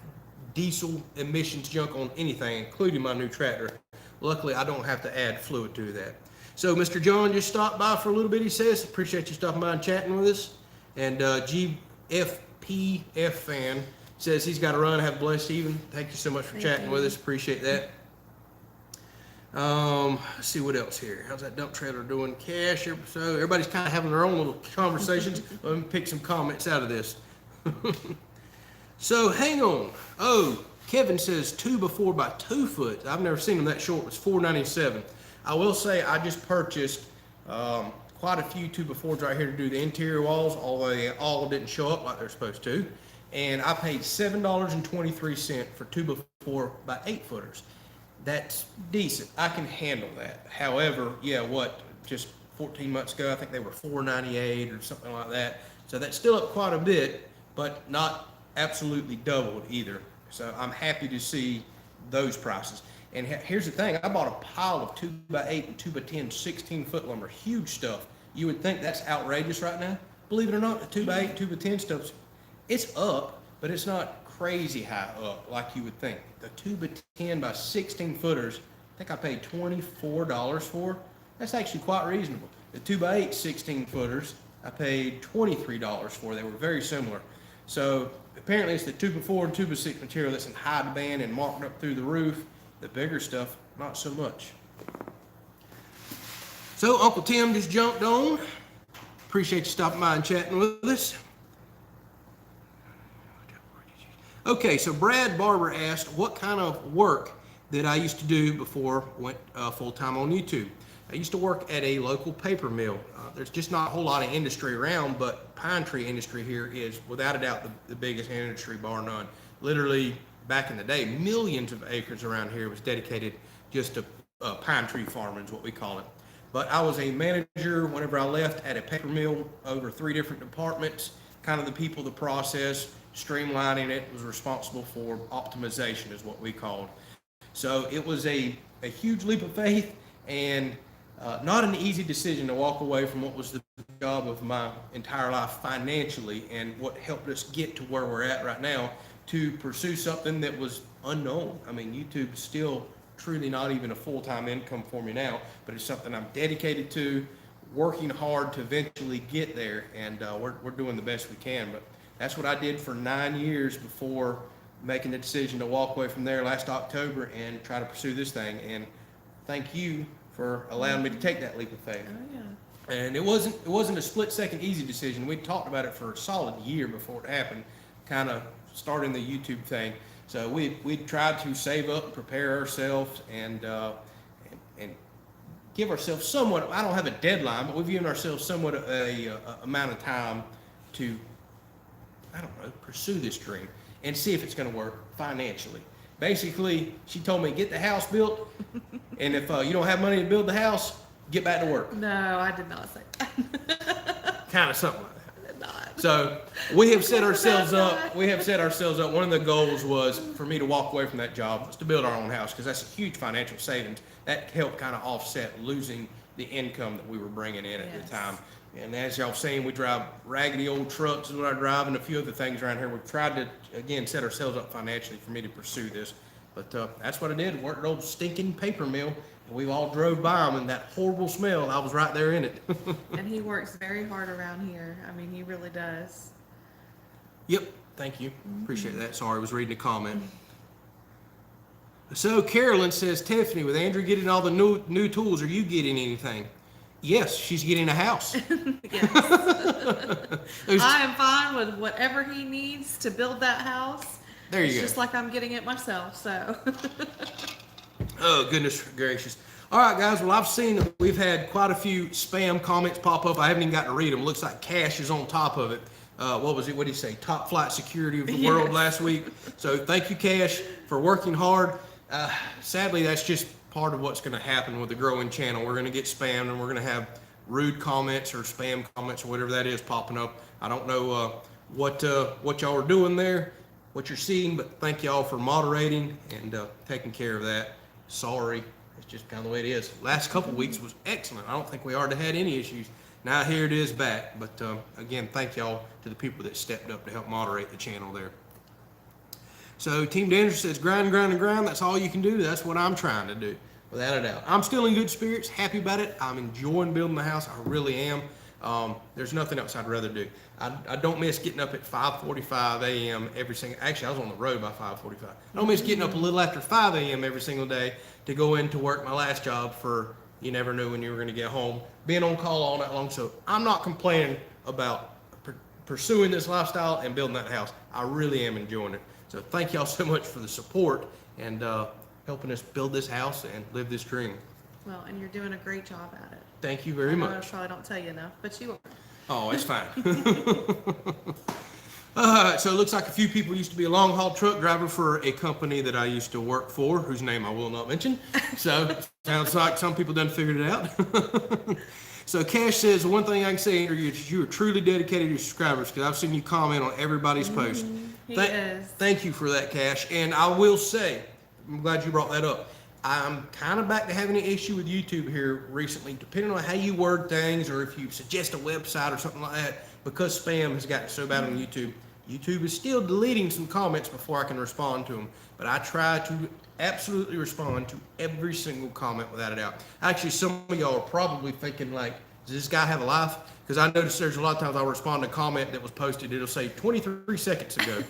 diesel emissions junk on anything, including my new tractor. Luckily, I don't have to add fluid to that. So Mr. John just stopped by for a little bit, he says. Appreciate you stopping by and chatting with us. And GFPF fan says he's got to run. Have a blessed evening. Thank you so much for chatting with us. Appreciate that. Let's see what else here. How's that dump trailer doing? Cash. So everybody's kind of having their own little conversations. Let me pick some comments out of this. So hang on. Oh, Kevin says 2x4 by 2 foot. I've never seen them that short. It's $4.97. I will say I just purchased quite a few 2x4s right here to do the interior walls, although they all didn't show up like they're supposed to. And I paid $7.23 for 2x4 by 8 footers. That's decent. I can handle that. However, just 14 months ago, I think they were $4.98 or something like that. So that's still up quite a bit, but not absolutely doubled either. So I'm happy to see those prices. And here's the thing, I bought a pile of 2x8 and 2x10 16-foot lumber, huge stuff. You would think that's outrageous right now. Believe it or not, the 2x8, 2x10 stuff, it's up, but it's not crazy high up like you would think. The 2x10 by 16 footers, I think I paid $24 for. That's actually quite reasonable. The 2x8 16 footers, I paid $23 for. They were very similar. So apparently it's the 2x4 and 2x6 material that's in high demand and marked up through the roof. The bigger stuff, not so much. So Uncle Tim just jumped on. Appreciate you stopping by and chatting with us. Okay, so Brad Barber asked what kind of work that I used to do before I went full-time on YouTube. I used to work at a local paper mill. There's just not a whole lot of industry around, but pine tree industry here is without a doubt the biggest industry, bar none. Literally, back in the day, millions of acres around here was dedicated just to pine tree farming is what we call it. But I was a manager whenever I left at a paper mill over 3 different departments, kind of the people, the process, streamlining it, was responsible for optimization is what we called. So it was a huge leap of faith and not an easy decision to walk away from what was the job of my entire life financially and what helped us get to where we're at right now, to pursue something that was unknown. I mean, YouTube's still truly not even a full-time income for me now, but it's something I'm dedicated to, working hard to eventually get there, and we're doing the best we can. But that's what I did for 9 years before making the decision to walk away from there last October and try to pursue this thing. And thank you for allowing me to take that leap of faith. Oh, yeah. And it wasn't a split-second easy decision. We talked about it for a solid year before it happened. kind of starting the YouTube thing. So we tried to save up, and prepare ourselves, and give ourselves somewhat. I don't have a deadline, but we've given ourselves somewhat a amount of time to, I don't know, pursue this dream and see if it's going to work financially. Basically, she told me, get the house built, and if you don't have money to build the house, get back to work. No, I did not say that. Kind of something like that. I did not. So we have set ourselves up. We have set ourselves up. One of the goals was for me to walk away from that job, was to build our own house, because that's a huge financial savings. That helped kind of offset losing the income that we were bringing in at the time. And as y'all seen, we drive raggedy old trucks is what I drive, and a few other things around here. We've tried to, again, set ourselves up financially for me to pursue this. But that's what I did. Worked at old stinking paper mill, and we all drove by them, and that horrible smell, I was right there in it. And he works very hard around here. I mean, he really does. Yep, thank you. Appreciate that. Sorry, I was reading a comment. So Carolyn says, Tiffany, with Andrew getting all the new tools, are you getting anything? Yes, she's getting a house. Yes. I am fine with whatever he needs to build that house. There you it's go. Just like I'm getting it myself, so. Oh, goodness gracious. All right, guys. Well, I've seen that we've had quite a few spam comments pop up. I haven't even got to read them. Looks like Cash is on top of it. What was it? What did he say? Top flight security of the world last week. So thank you, Cash, for working hard. Sadly, that's just part of what's going to happen with the growing channel. We're going to get spammed, and we're going to have rude comments or spam comments or whatever that is popping up. I don't know what y'all are doing there, what you're seeing, but thank y'all for moderating and taking care of that. Sorry, it's just kind of the way it is. Last couple weeks was excellent. I don't think we already had any issues. Now here it is back. But again, thank y'all to the people that stepped up to help moderate the channel there. So Team Danger says, grind, grind, and grind. That's all you can do. That's what I'm trying to do, without a doubt. I'm still in good spirits, happy about it. I'm enjoying building the house. I really am. There's nothing else I'd rather do. I don't miss getting up at 5:45 a.m. every single. Actually, I was on the road by 5:45. I don't miss getting up a little after 5 a.m. every single day to go into work my last job for, you never knew when you were going to get home, being on call all night long. So I'm not complaining about pursuing this lifestyle and building that house. I really am enjoying it. So thank y'all so much for the support and helping us build this house and live this dream. Well, and you're doing a great job at it. Thank you very much. I probably don't tell you enough, but you are. Oh, it's fine. So it looks like a few people used to be a long haul truck driver for a company that I used to work for, whose name I will not mention. So sounds like some people done figured it out. So Cash says, one thing I can say, Andrew, you are truly dedicated to your subscribers, because I've seen you comment on everybody's post. He is. Thank you for that, Cash. And I will say, I'm glad you brought that up. I'm kind of back to having an issue with YouTube here recently, depending on how you word things or if you suggest a website or something like that, because spam has gotten so bad on YouTube. YouTube is still deleting some comments before I can respond to them, but I try to absolutely respond to every single comment without a doubt. Actually, some of y'all are probably thinking, like, does this guy have a life? Because I noticed there's a lot of times I'll respond to a comment that was posted, it'll say 23 seconds ago.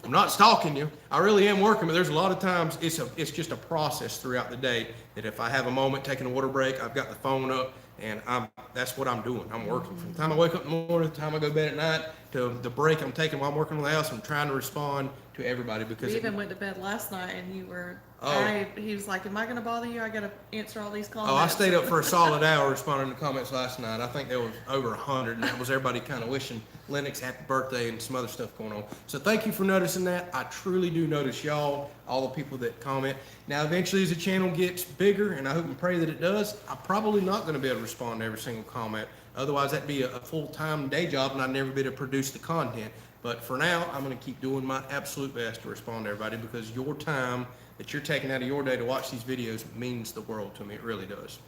I'm not stalking you. I really am working, but there's a lot of times it's just a process throughout the day that if I have a moment taking a water break, I've got the phone up, and that's what I'm doing. I'm working. From the time I wake up in the morning to the time I go to bed at night to the break I'm taking while I'm working on the house, I'm trying to respond to everybody because We even went to bed last night and you were, Oh. he was like, am I going to bother you? I got to answer all these comments. Oh, I stayed up for a solid hour responding to comments last night. I think there was over 100, and that was everybody kind of wishing Lennox happy birthday and some other stuff going on. So thank you for noticing that. I truly do notice y'all, all the people that comment. Now, eventually, as the channel gets bigger, and I hope and pray that it does, I'm probably not going to be able to respond to every single comment. Otherwise, that'd be a full-time day job, and I'd never be able to produce the content. But for now, I'm going to keep doing my absolute best to respond to everybody, because your time that you're taking out of your day to watch these videos means the world to me. It really does.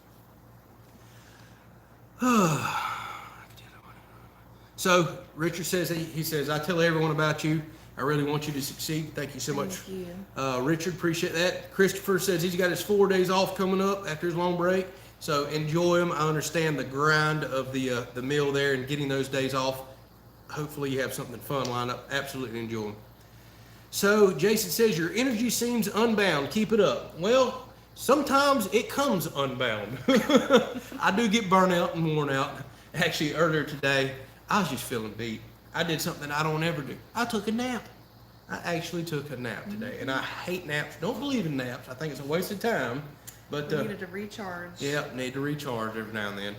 So Richard says, he says, I tell everyone about you. I really want you to succeed. Thank you so much. Thank you. Richard, appreciate that. Christopher says he's got his 4 days off coming up after his long break. So enjoy them. I understand the grind of the meal there and getting those days off. Hopefully you have something fun lined up. Absolutely enjoy them. So Jason says, your energy seems unbound. Keep it up. Well, sometimes it comes unbound. I do get burnt out and worn out. Actually, earlier today, I was just feeling beat. I did something I don't ever do. I took a nap. I actually took a nap today, and I hate naps. Don't believe in naps. I think it's a waste of time. But We needed to recharge. yeah, need to recharge every now and then.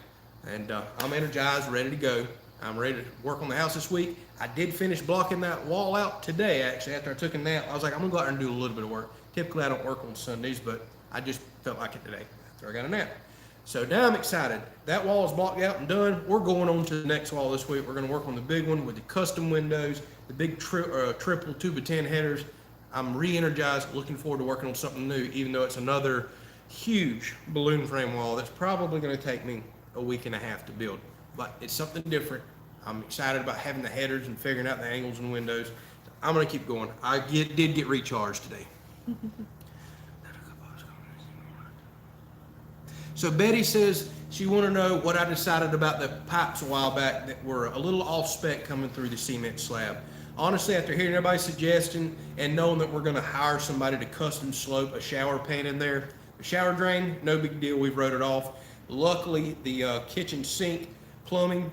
And I'm energized, ready to go. I'm ready to work on the house this week. I did finish blocking that wall out today, actually, after I took a nap. I was like, I'm going to go out and do a little bit of work. Typically, I don't work on Sundays, but I just felt like it today after I got a nap. So now I'm excited. That wall is blocked out and done. We're going on to the next wall this week. We're going to work on the big one with the custom windows, the big triple 2x10 headers. I'm re-energized, looking forward to working on something new, even though it's another huge balloon frame wall that's probably going to take me a week and a half to build. But it's something different. I'm excited about having the headers and figuring out the angles and windows. I'm going to keep going. I did get recharged today. So Betty says she want to know what I decided about the pipes a while back that were a little off spec coming through the cement slab. Honestly, after hearing everybody's suggestion and knowing that we're going to hire somebody to custom slope a shower pan in there, the shower drain, no big deal, we've wrote it off. Luckily, the kitchen sink plumbing,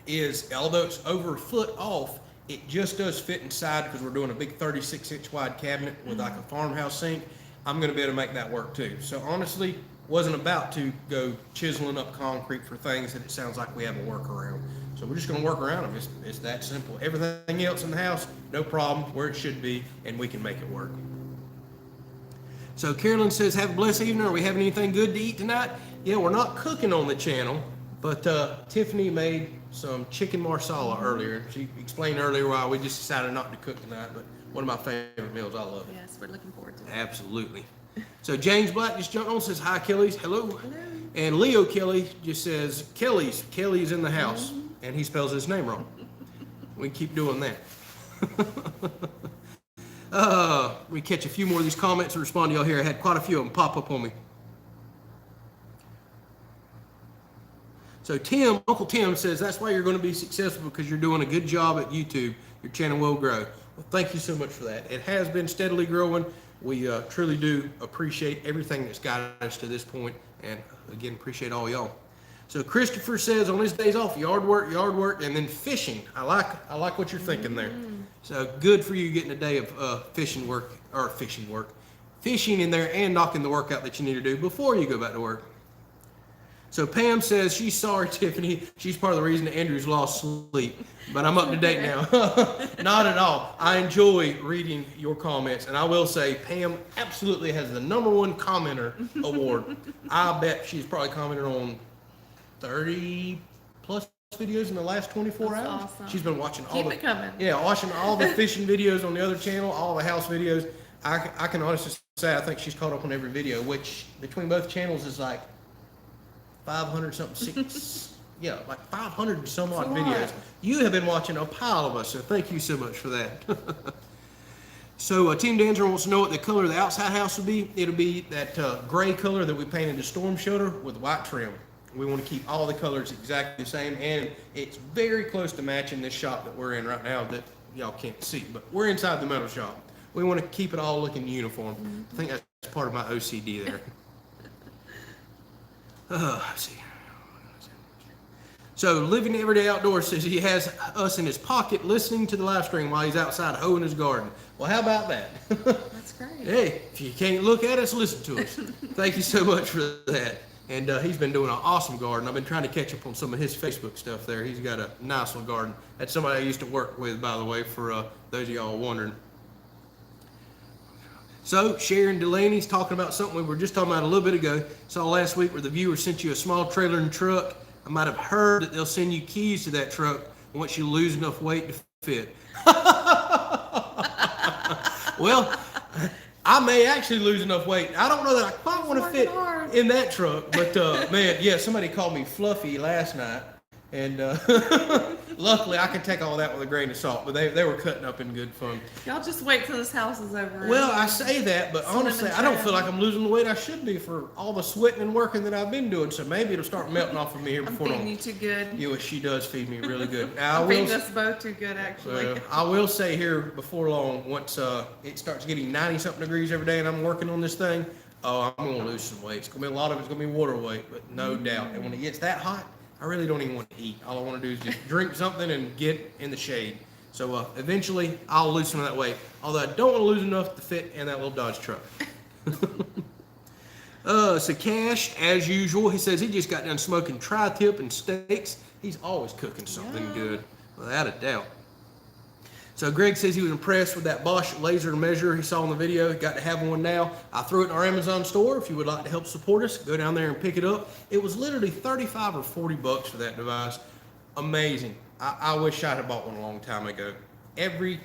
is, although it's over a foot off, it just does fit inside because we're doing a big 36-inch wide cabinet with like a farmhouse sink. I'm going to be able to make that work too. So honestly, wasn't about to go chiseling up concrete for things that it sounds like we have a workaround. So we're just going to work around them. It's that simple. Everything else in the house, no problem, where it should be, and we can make it work. So Carolyn says, have a blessed evening. Are we having anything good to eat tonight? Yeah, we're not cooking on the channel, but Tiffany made some chicken marsala earlier. She explained earlier why we just decided not to cook tonight, but one of my favorite meals. I love it. Yes, we're looking forward to it. Absolutely. So James Black just jumped on, says, hi, Kelley's. Hello. Hello. And Leo Kelley just says, Kelley's in the house. And he spells his name wrong. We keep doing that. We catch a few more of these comments and respond to y'all here. I had quite a few of them pop up on me. So Uncle Tim says, that's why you're going to be successful, because you're doing a good job at YouTube. Your channel will grow. Well, thank you so much for that. It has been steadily growing. We truly do appreciate everything that's gotten us to this point. And again, appreciate all y'all. So Christopher says, on his days off, yard work, and then fishing. I like what you're thinking there. So good for you getting a day of fishing in there and knocking the work out that you need to do before you go back to work. So Pam says she's sorry, Tiffany. She's part of the reason that Andrew's lost sleep. But I'm up to date now. Not at all. I enjoy reading your comments. And I will say Pam absolutely has the #1 commenter award. I bet she's probably commented on 30 plus videos in the last 24 That's hours. awesome. She's been watching Keep it coming. Yeah, watching all the fishing videos on the other channel, all the house videos. I can honestly say I think she's caught up on every video, which between both channels is like 500 something, like 500 and some odd videos. You have been watching a pile of us, so thank you so much for that. So Team Danzer wants to know what the color of the outside house will be. It'll be that gray color that we painted the storm shelter with white trim. We want to keep all the colors exactly the same, and it's very close to matching this shop that we're in right now that y'all can't see, but we're inside the metal shop. We want to keep it all looking uniform. I think that's part of my OCD there. Let's see. So Living Everyday Outdoors says he has us in his pocket listening to the live stream while he's outside hoeing his garden. Well, how about that? That's great. Hey, if you can't look at us, listen to us. Thank you so much for that. And he's been doing an awesome garden. I've been trying to catch up on some of his Facebook stuff there. He's got a nice little garden. That's somebody I used to work with, by the way, for those of y'all wondering. So Sharon Delaney's talking about something we were just talking about a little bit ago. Saw last week where the viewer sent you a small trailer and truck. I might have heard that they'll send you keys to that truck once you lose enough weight to fit. Well, I may actually lose enough weight. I don't know that I quite want to fit in that truck, but man, yeah, somebody called me fluffy last night, and luckily I can take all that with a grain of salt, but they were cutting up in good fun. Y'all just wait till this house is over. Well, I say that, but honestly, I don't feel like I'm losing the weight I should be for all the sweating and working that I've been doing, so maybe it'll start melting off of me here I'm before feeding you too good. Yeah, she does feed me really good. I'm feeding us both too good, actually. I will say here before long, once it starts getting 90-something degrees every day and I'm working on this thing, I'm going to lose some weight. It's going to be a lot of it's going to be water weight, but no doubt. And when it gets that hot, I really don't even want to eat. All I want to do is just drink something and get in the shade. So eventually, I'll lose some of that weight. Although I don't want to lose enough to fit in that little Dodge truck. So Cash, as usual, he says he just got done smoking tri-tip and steaks. He's always cooking something good, without a doubt. So Greg says he was impressed with that Bosch laser measure he saw in the video. He got to have one now. I threw it in our Amazon store. If you would like to help support us, go down there and pick it up. It was literally 35 or 40 bucks for that device. Amazing. I wish I had bought one a long time ago. Every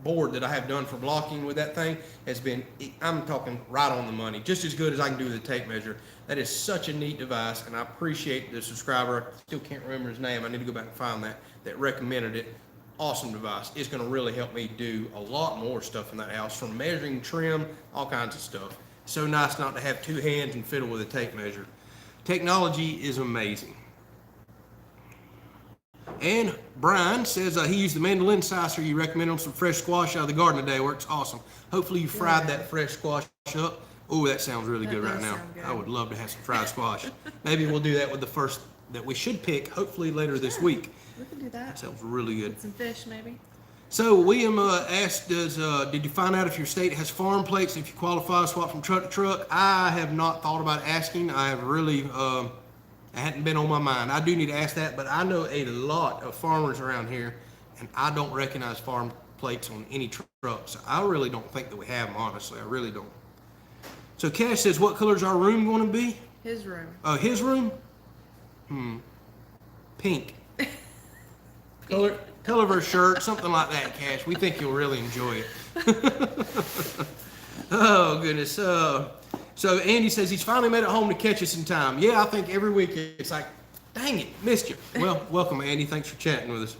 board that I have done for blocking with that thing has been, I'm talking right on the money, just as good as I can do with a tape measure. That is such a neat device, and I appreciate the subscriber. I still can't remember his name. I need to go back and find that recommended it. Awesome device. It's going to really help me do a lot more stuff in that house, from measuring trim, all kinds of stuff. So nice not to have two hands and fiddle with a tape measure. Technology is amazing. And Brian says he used the mandolin sizer you recommended on some fresh squash out of the garden today. Works awesome. Hopefully you fried that fresh squash up. Oh, that sounds really good right now. I would love to have some fried squash. Maybe we'll do that with the first that we should pick, hopefully later this week. We can do that. Sounds really good. Get some fish, maybe. So William asked, did you find out if your state has farm plates, if you qualify to swap from truck to truck? I have not thought about asking. I have really, it hadn't been on my mind. I do need to ask that, but I know a lot of farmers around here, and I don't recognize farm plates on any truck. So I really don't think that we have them, honestly. I really don't. So Cash says, what color is our room going to be? His room. His room? Pink. Color of her shirt, something like that, Cash. We think you'll really enjoy it. Oh, goodness. So Andy says he's finally made it home to catch us in time. Yeah, I think every week it's like, dang it, missed you. Well, welcome, Andy. Thanks for chatting with us.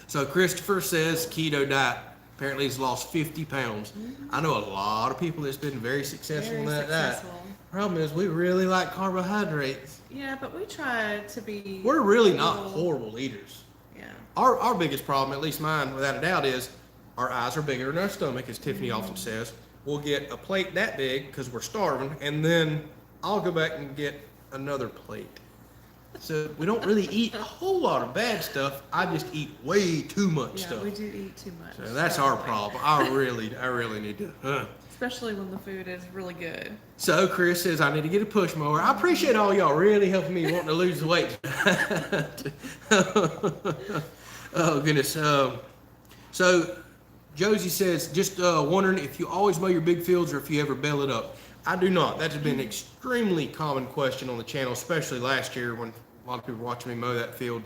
So Christopher says keto diet. Apparently he's lost 50 pounds. I know a lot of people that's been very successful in that diet. Problem is, we really like carbohydrates. Yeah, but we try to be... We're really not horrible eaters. Yeah. Our biggest problem, at least mine, without a doubt, is our eyes are bigger than our stomach, as Tiffany often says. We'll get a plate that big because we're starving, and then I'll go back and get another plate. So we don't really eat a whole lot of bad stuff. I just eat way too much stuff. Yeah, we do eat too much. So that's our problem. I really need to. Especially when the food is really good. So Chris says I need to get a push mower. I appreciate all y'all really helping me wanting to lose the weight. Oh goodness. So Josie says, just wondering if you always mow your big fields or if you ever bale it up. I do not. That has been an extremely common question on the channel, especially last year when a lot of people were watching me mow that field.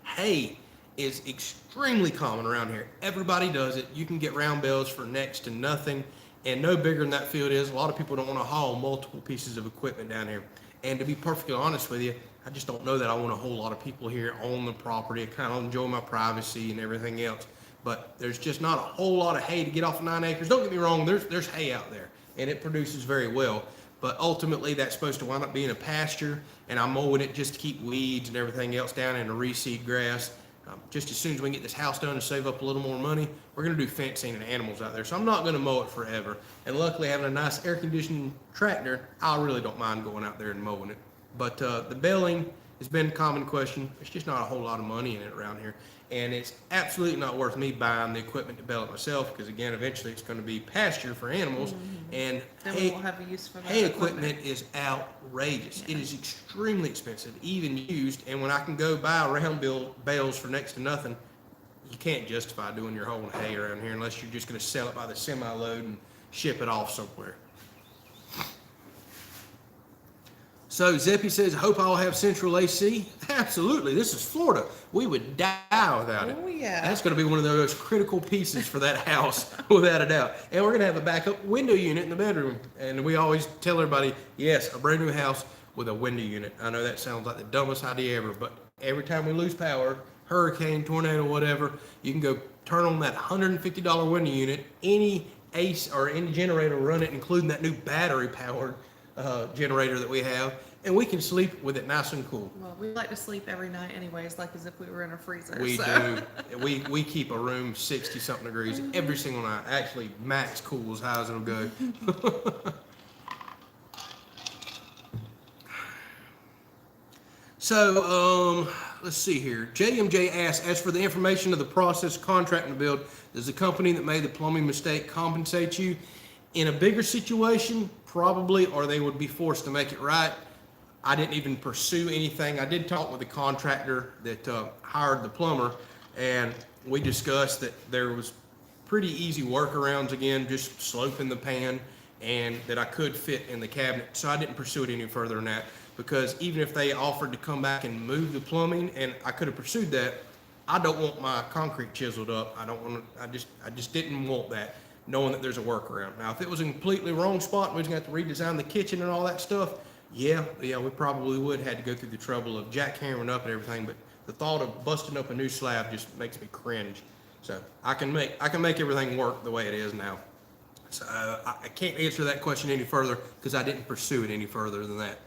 Hay is extremely common around here. Everybody does it. You can get round bales for next to nothing, and no bigger than that field is. A lot of people don't want to haul multiple pieces of equipment down here. And to be perfectly honest with you, I just don't know that I want a whole lot of people here on the property. I kind of enjoy my privacy and everything else. But there's just not a whole lot of hay to get off of 9 acres. Don't get me wrong, there's hay out there, and it produces very well. But ultimately, that's supposed to wind up being a pasture, and I'm mowing it just to keep weeds and everything else down and to reseed grass. Just as soon as we can get this house done and save up a little more money, we're going to do fencing and animals out there. So I'm not going to mow it forever. And luckily, having a nice air-conditioned tractor, I really don't mind going out there and mowing it. But the baling has been a common question. There's just not a whole lot of money in it around here. And it's absolutely not worth me buying the equipment to bale it myself, because again, eventually it's going to be pasture for animals. And then we won't have a use for that hay equipment is outrageous. Yeah. It is extremely expensive, even used. And when I can go buy round bales for next to nothing, you can't justify doing your whole hay around here unless you're just going to sell it by the semi-load and ship it off somewhere. So Zeppy says, I hope I'll have central AC. Absolutely. This is Florida. We would die without it. Oh, yeah. That's going to be one of those critical pieces for that house, without a doubt. And we're going to have a backup window unit in the bedroom. And we always tell everybody, yes, a brand new house with a window unit. I know that sounds like the dumbest idea ever, but every time we lose power, hurricane, tornado, whatever, you can go turn on that $150 window unit. Any AC or any generator will run it, including that new battery-powered generator that we have, and we can sleep with it nice and cool. Well, we like to sleep every night anyways, like as if we were in a freezer. We do. We keep a room 60-something degrees every single night. Actually, max cool as high as it'll go. So, let's see here. JMJ asks, as for the information of the process contracting to build, does the company that made the plumbing mistake compensate you? In a bigger situation, probably, or they would be forced to make it right. I didn't even pursue anything. I did talk with the contractor that hired the plumber, and we discussed that there was pretty easy workarounds, again, just sloping the pan, and that I could fit in the cabinet. So I didn't pursue it any further than that, because even if they offered to come back and move the plumbing, and I could have pursued that, I don't want my concrete chiseled up. I don't want to, I just didn't want that, knowing that there's a workaround. Now, if it was a completely wrong spot and we was going to have to redesign the kitchen and all that stuff, yeah, we probably would have had to go through the trouble of jackhammering up and everything, but the thought of busting up a new slab just makes me cringe. So I can make everything work the way it is now. So I can't answer that question any further because I didn't pursue it any further than that.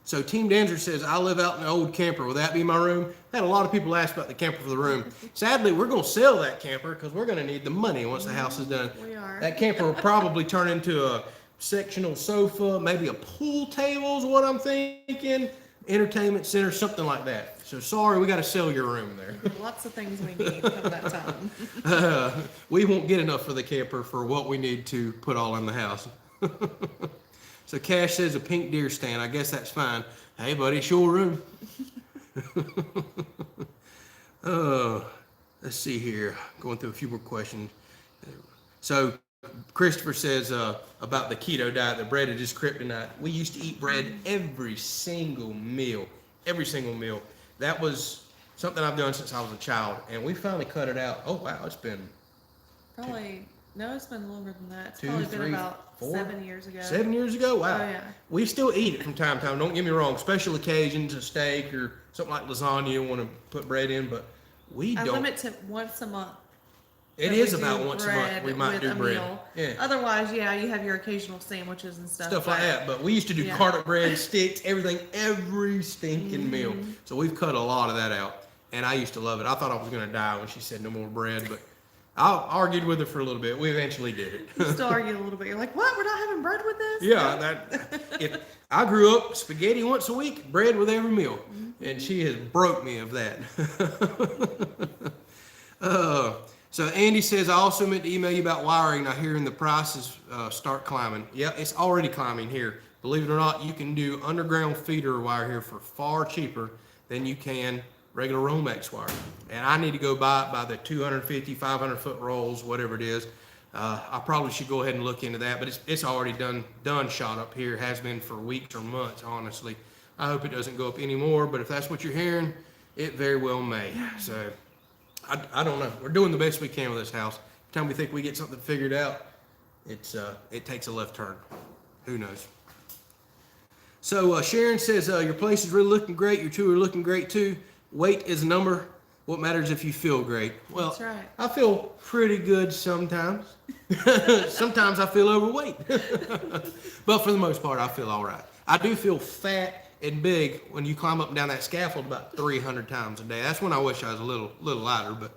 So Team Danzer says, I live out in an old camper. Will that be my room? I had a lot of people ask about the camper for the room. Sadly, we're going to sell that camper because we're going to need the money once the house is done. We are. That camper will probably turn into a sectional sofa, maybe a pool table is what I'm thinking, entertainment center, something like that. So sorry, we got to sell your room there. Lots of things we need at that time. We won't get enough for the camper for what we need to put all in the house. So Cash says a pink deer stand. I guess that's fine. Hey, buddy, it's your room. Let's see here. Going through a few more questions. So Christopher says about the keto diet, the bread is just kryptonite. We used to eat bread every single meal. Every single meal. That was something I've done since I was a child, and we finally cut it out. Oh, wow, it's been... It's been longer than that. It's 2, probably 3, been about 4, 7 years ago. 7 years ago? Wow. Oh, yeah. We still eat it from time to time. Don't get me wrong. Special occasions, a steak or something like lasagna, you want to put bread in, but I don't. limit to once a month. It is about once a month we might do bread. Meal. Yeah. Otherwise, you have your occasional sandwiches and stuff. Like that. But we used to do garlic bread, sticks, everything, every stinking meal. So we've cut a lot of that out. And I used to love it. I thought I was going to die when she said no more bread, but I argued with her for a little bit. We eventually did it. You still argue a little bit. You're like, what? We're not having bread with this? Yeah. If I grew up spaghetti once a week, bread with every meal. And she has broke me of that. So Andy says, I also meant to email you about wiring. I hear the prices start climbing. Yeah, it's already climbing here. Believe it or not, you can do underground feeder wire here for far cheaper than you can regular Romex wire. And I need to go buy it by the 250, 500 foot rolls, whatever it is. I probably should go ahead and look into that, but it's already done shot up here. Has been for weeks or months, honestly. I hope it doesn't go up anymore, but if that's what you're hearing, it very well may. So I don't know. We're doing the best we can with this house. Every time we think we get something figured out, it takes a left turn. Who knows? So Sharon says, your place is really looking great. Your two are looking great too. Weight is a number. What matters if you feel great? Well, that's right. I feel pretty good sometimes. Sometimes I feel overweight. But for the most part, I feel all right. I do feel fat and big when you climb up and down that scaffold about 300 times a day. That's when I wish I was a little lighter, but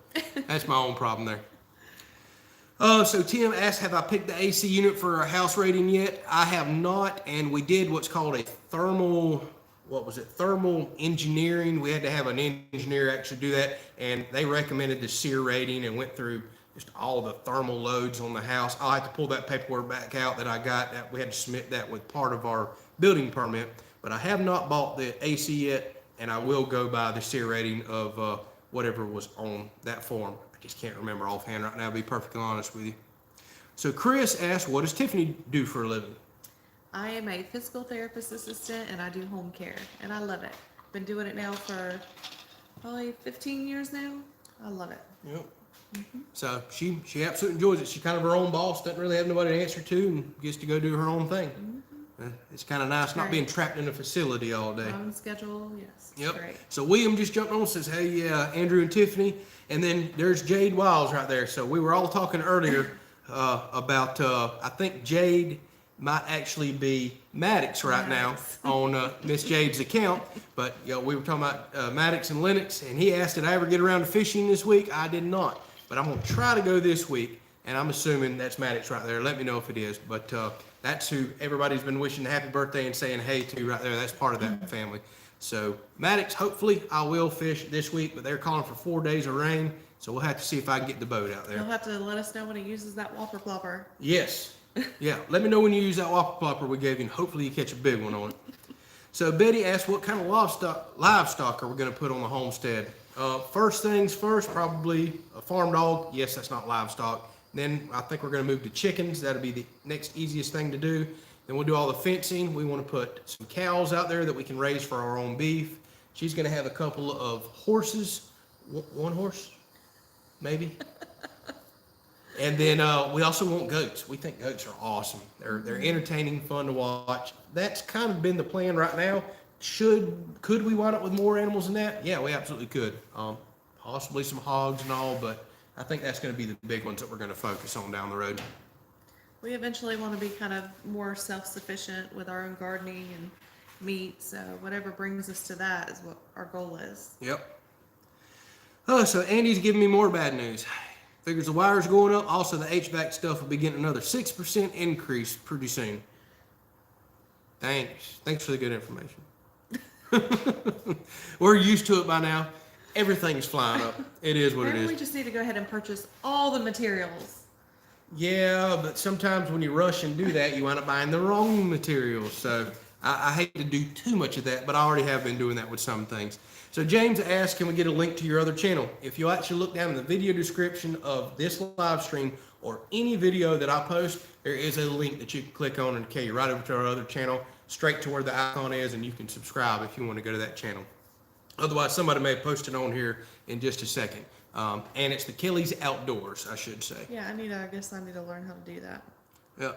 that's my own problem there. So Tim asked, have I picked the AC unit for our house rating yet? I have not, and we did what's called a thermal engineering. We had to have an engineer actually do that, and they recommended the SEER rating and went through just all the thermal loads on the house. I'll have to pull that paperwork back out that I got. That we had to submit that with part of our building permit, but I have not bought the AC yet, and I will go by the SEER rating of whatever was on that form. I just can't remember offhand right now, to be perfectly honest with you. So Chris asked, what does Tiffany do for a living? I am a physical therapist assistant, and I do home care, and I love it. Been doing it now for probably 15 years now. I love it. Yep. So she absolutely enjoys it. She's kind of her own boss, doesn't really have nobody to answer to, and gets to go do her own thing. It's kind of nice not being trapped in a facility all day. On schedule, yes. Yep. Great. So William just jumped on and says, hey, yeah, Andrew and Tiffany. And then there's Jade Wiles right there. So we were all talking earlier about, I think Jade might actually be Maddox right now on Miss Jade's account. But we were talking about Maddox and Lennox, and he asked, did I ever get around to fishing this week? I did not. But I'm going to try to go this week. and I'm assuming that's Maddox right there. Let me know if it is, but that's who everybody's been wishing a happy birthday and saying hey to right there. That's part of that family. So Maddox, hopefully I will fish this week, but they're calling for 4 days of rain, so we'll have to see if I can get the boat out there. You'll have to let us know when he uses that whopper plopper. Yes. Yeah, let me know when you use that whopper plopper we gave you, and hopefully you catch a big one on it. So Betty asked, what kind of livestock are we going to put on the homestead? First things first, probably a farm dog. Yes, that's not livestock. Then I think we're going to move to chickens. That'll be the next easiest thing to do. Then we'll do all the fencing. We want to put some cows out there that we can raise for our own beef. She's going to have a couple of horses. One horse, maybe. And then we also want goats. We think goats are awesome. They're entertaining, fun to watch. That's kind of been the plan right now. Could we wind up with more animals than that? Yeah, we absolutely could. Possibly some hogs and all, but I think that's going to be the big ones that we're going to focus on down the road. We eventually want to be kind of more self-sufficient with our own gardening and meat. So whatever brings us to that is what our goal is. Yep. Oh, so Andy's giving me more bad news. Figures the wire's going up. Also, the HVAC stuff will be getting another 6% increase pretty soon. Thanks. Thanks for the good information. We're used to it by now. Everything's flying up. It is what it is. Maybe we just need to go ahead and purchase all the materials. Yeah, but sometimes when you rush and do that, you wind up buying the wrong materials. So I hate to do too much of that, but I already have been doing that with some things. So James asked, can we get a link to your other channel? If you actually look down in the video description of this live stream or any video that I post, there is a link that you can click on and carry you right over to our other channel, straight to where the icon is, and you can subscribe if you want to go to that channel. Otherwise, somebody may post it on here in just a second. And it's the Kelley's Outdoors, I should say. Yeah, I guess I need to learn how to do that. Yeah.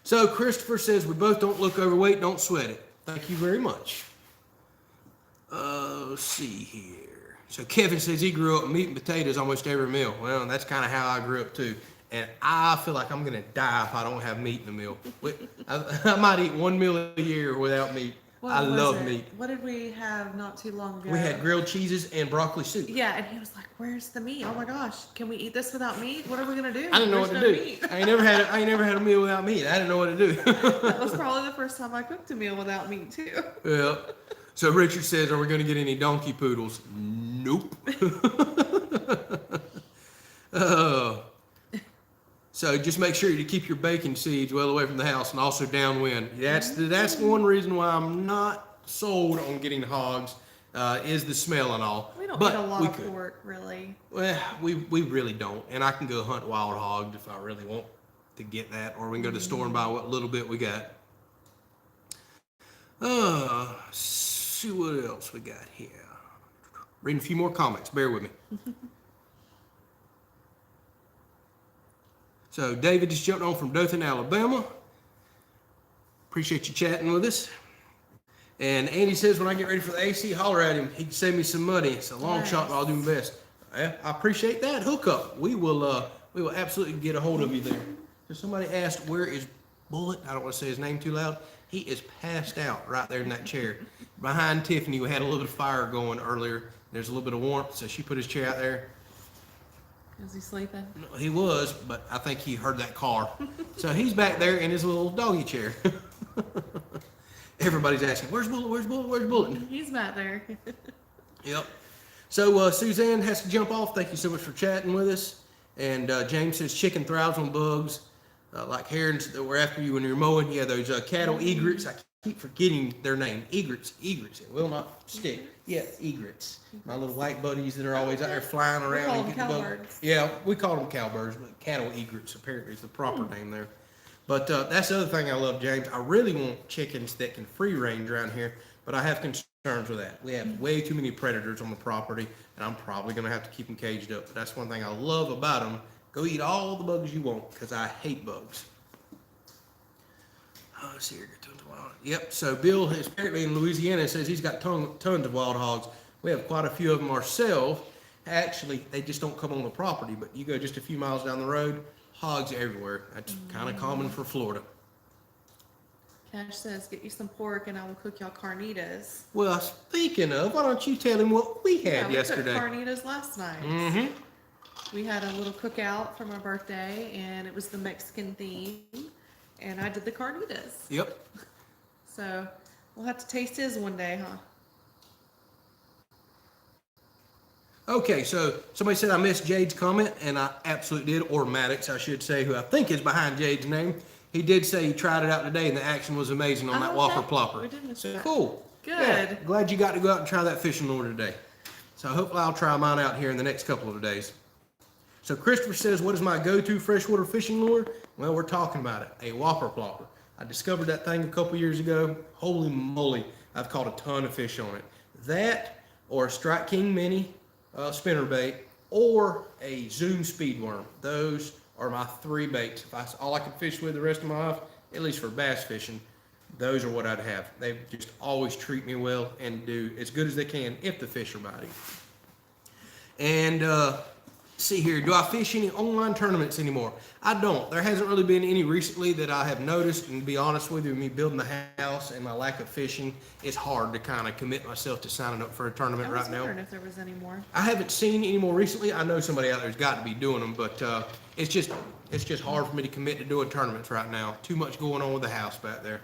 So Christopher says, we both don't look overweight, don't sweat it. Thank you very much. Let's see here. So Kevin says he grew up meat and potatoes almost every meal. Well, that's kind of how I grew up too. And I feel like I'm going to die if I don't have meat in the meal. I might eat 1 meal a year without meat. I love meat. What did we have not too long ago? We had grilled cheeses and broccoli soup. Yeah, and he was like, where's the meat? Oh my gosh, can we eat this without meat? What are we going to do? I didn't know what to do. I ain't never had a meal without meat. I didn't know what to do. That was probably the first time I cooked a meal without meat too. Yeah. So Richard says, are we going to get any donkey poodles? Nope. So just make sure you keep your bacon seeds well away from the house and also downwind. That's one reason why I'm not sold on getting hogs, is the smell and all. We don't eat a lot of pork, really. Well, we really don't. And I can go hunt wild hogs if I really want to get that, or we can go to the store and buy what little bit we got. See what else we got here. Reading a few more comments. Bear with me. So David just jumped on from Dothan, Alabama. Appreciate you chatting with us. And Andy says, when I get ready for the AC, holler at him. He can save me some money. It's a long shot, but I'll do my best. I appreciate that hookup. We will absolutely get a hold of you there. So somebody asked, where is Bullet? I don't want to say his name too loud. He is passed out right there in that chair. Behind Tiffany, we had a little bit of fire going earlier. There's a little bit of warmth, so she put his chair out there. Is he sleeping? No, he was, but I think he heard that car. So he's back there in his little doggy chair. Everybody's asking, where's Bullet? Where's Bullet? Where's Bullet? He's back there. Yep. So Suzanne has to jump off. Thank you so much for chatting with us. And James says chicken thrives on bugs, like herons that were after you when you were mowing. Yeah, those cattle egrets. I keep forgetting their name. Egrets. It will not stick. Yeah, egrets. My little white buddies that are always out there flying around. We call them cowbirds. Yeah, we call them cowbirds, but cattle egrets apparently is the proper name there. But that's the other thing I love, James. I really want chickens that can free range around here, but I have concerns with that. We have way too many predators on the property, and I'm probably going to have to keep them caged up. But that's one thing I love about them. Go eat all the bugs you want, because I hate bugs. Oh, let's see here. Yep, so Bill is apparently in Louisiana, says he's got tons of wild hogs. We have quite a few of them ourselves. Actually, they just don't come on the property, but you go just a few miles down the road, hogs everywhere. That's kind of common for Florida. Cash says, get you some pork and I will cook y'all carnitas. Well, speaking of, why don't you tell him what we had yesterday? We cooked carnitas last night. Mm-hmm. We had a little cookout for my birthday, and it was the Mexican theme, and I did the carnitas. Yep. So we'll have to taste his one day, huh? Okay, so somebody said I missed Jade's comment, and I absolutely did, or Maddox, I should say, who I think is behind Jade's name. He did say he tried it out today, and the action was amazing on that Oh, Whopper okay. Plopper. We did miss So that. cool. Good. Yeah, glad you got to go out and try that fishing lure today. So hopefully I'll try mine out here in the next couple of days. So Christopher says, what is my go-to freshwater fishing lure? Well, we're talking about it, a Whopper Plopper. I discovered that thing a couple years ago. Holy moly, I've caught a ton of fish on it. That or a Strike King Mini spinnerbait or a Zoom Speedworm. Those are my three baits. If that's all I can fish with the rest of my life, at least for bass fishing, those are what I'd have. They just always treat me well and do as good as they can if the fish are biting. And see here, do I fish any online tournaments anymore? I don't. There hasn't really been any recently that I have noticed, and to be honest with you, me building the house and my lack of fishing, it's hard to kind of commit myself to signing up for a tournament I was right now. wondering if there was any more. I haven't seen any more recently. I know somebody out there's got to be doing them, but it's just hard for me to commit to doing tournaments right now. Too much going on with the house back there.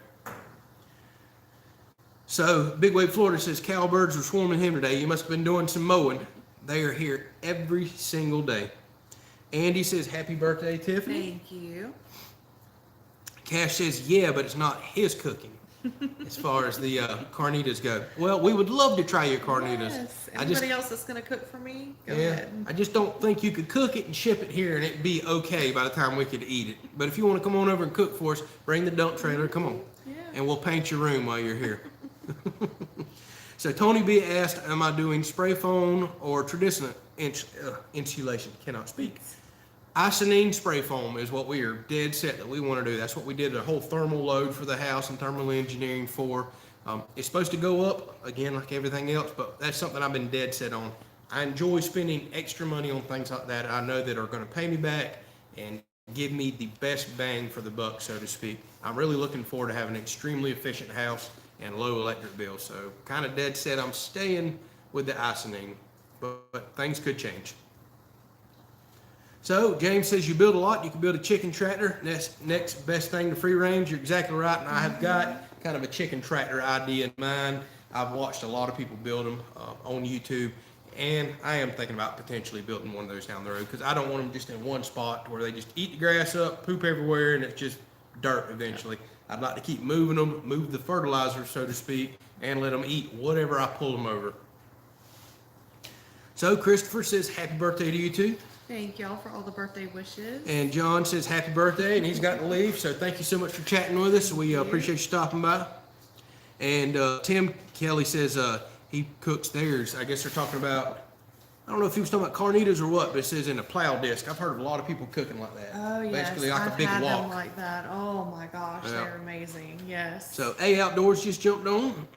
So Big Wave Florida says cowbirds were swarming him today. You must have been doing some mowing. They are here every single day. Andy says happy birthday, Tiffany. Thank you. Cash says yeah, but it's not his cooking as far as the carnitas go. Well, we would love to try your carnitas. Yes. I Anybody just else that's going to cook for me? Go Yeah, ahead. I just don't think you could cook it and ship it here and it'd be okay by the time we could eat it. But if you want to come on over and cook for us, bring the dump trailer, come on. Yeah. And we'll paint your room while you're here. So Tony B asked, am I doing spray foam or traditional insulation? Cannot speak. Isonine spray foam is what we are dead set that we want to do. That's what we did a whole thermal load for the house and thermal engineering for. It's supposed to go up, again, like everything else, but that's something I've been dead set on. I enjoy spending extra money on things like that I know that are going to pay me back and give me the best bang for the buck, so to speak. I'm really looking forward to having an extremely efficient house and low electric bills. So kind of dead set I'm staying with the Isonine, but things could change. So James says you build a lot, you can build a chicken tractor. Next best thing to free range. You're exactly right, and I have got kind of a chicken tractor idea in mind. I've watched a lot of people build them on YouTube, and I am thinking about potentially building one of those down the road because I don't want them just in one spot where they just eat the grass up, poop everywhere, and it's just dirt eventually. I'd like to keep moving them, move the fertilizer, so to speak, and let them eat whatever I pull them over. So Christopher says happy birthday to you too. Thank y'all for all the birthday wishes. And John says happy birthday, and he's got to leave. So thank you so much for chatting with us. We appreciate you stopping by. And Tim Kelley says he cooks theirs. I guess they're talking about, I don't know if he was talking about carnitas or what, but it says in a plow disc. I've heard of a lot of people cooking like that. Oh, yes. Basically like I've a big had wok. them like that. Oh, my gosh. Yeah. They're amazing. Yes. So A Outdoors just jumped on.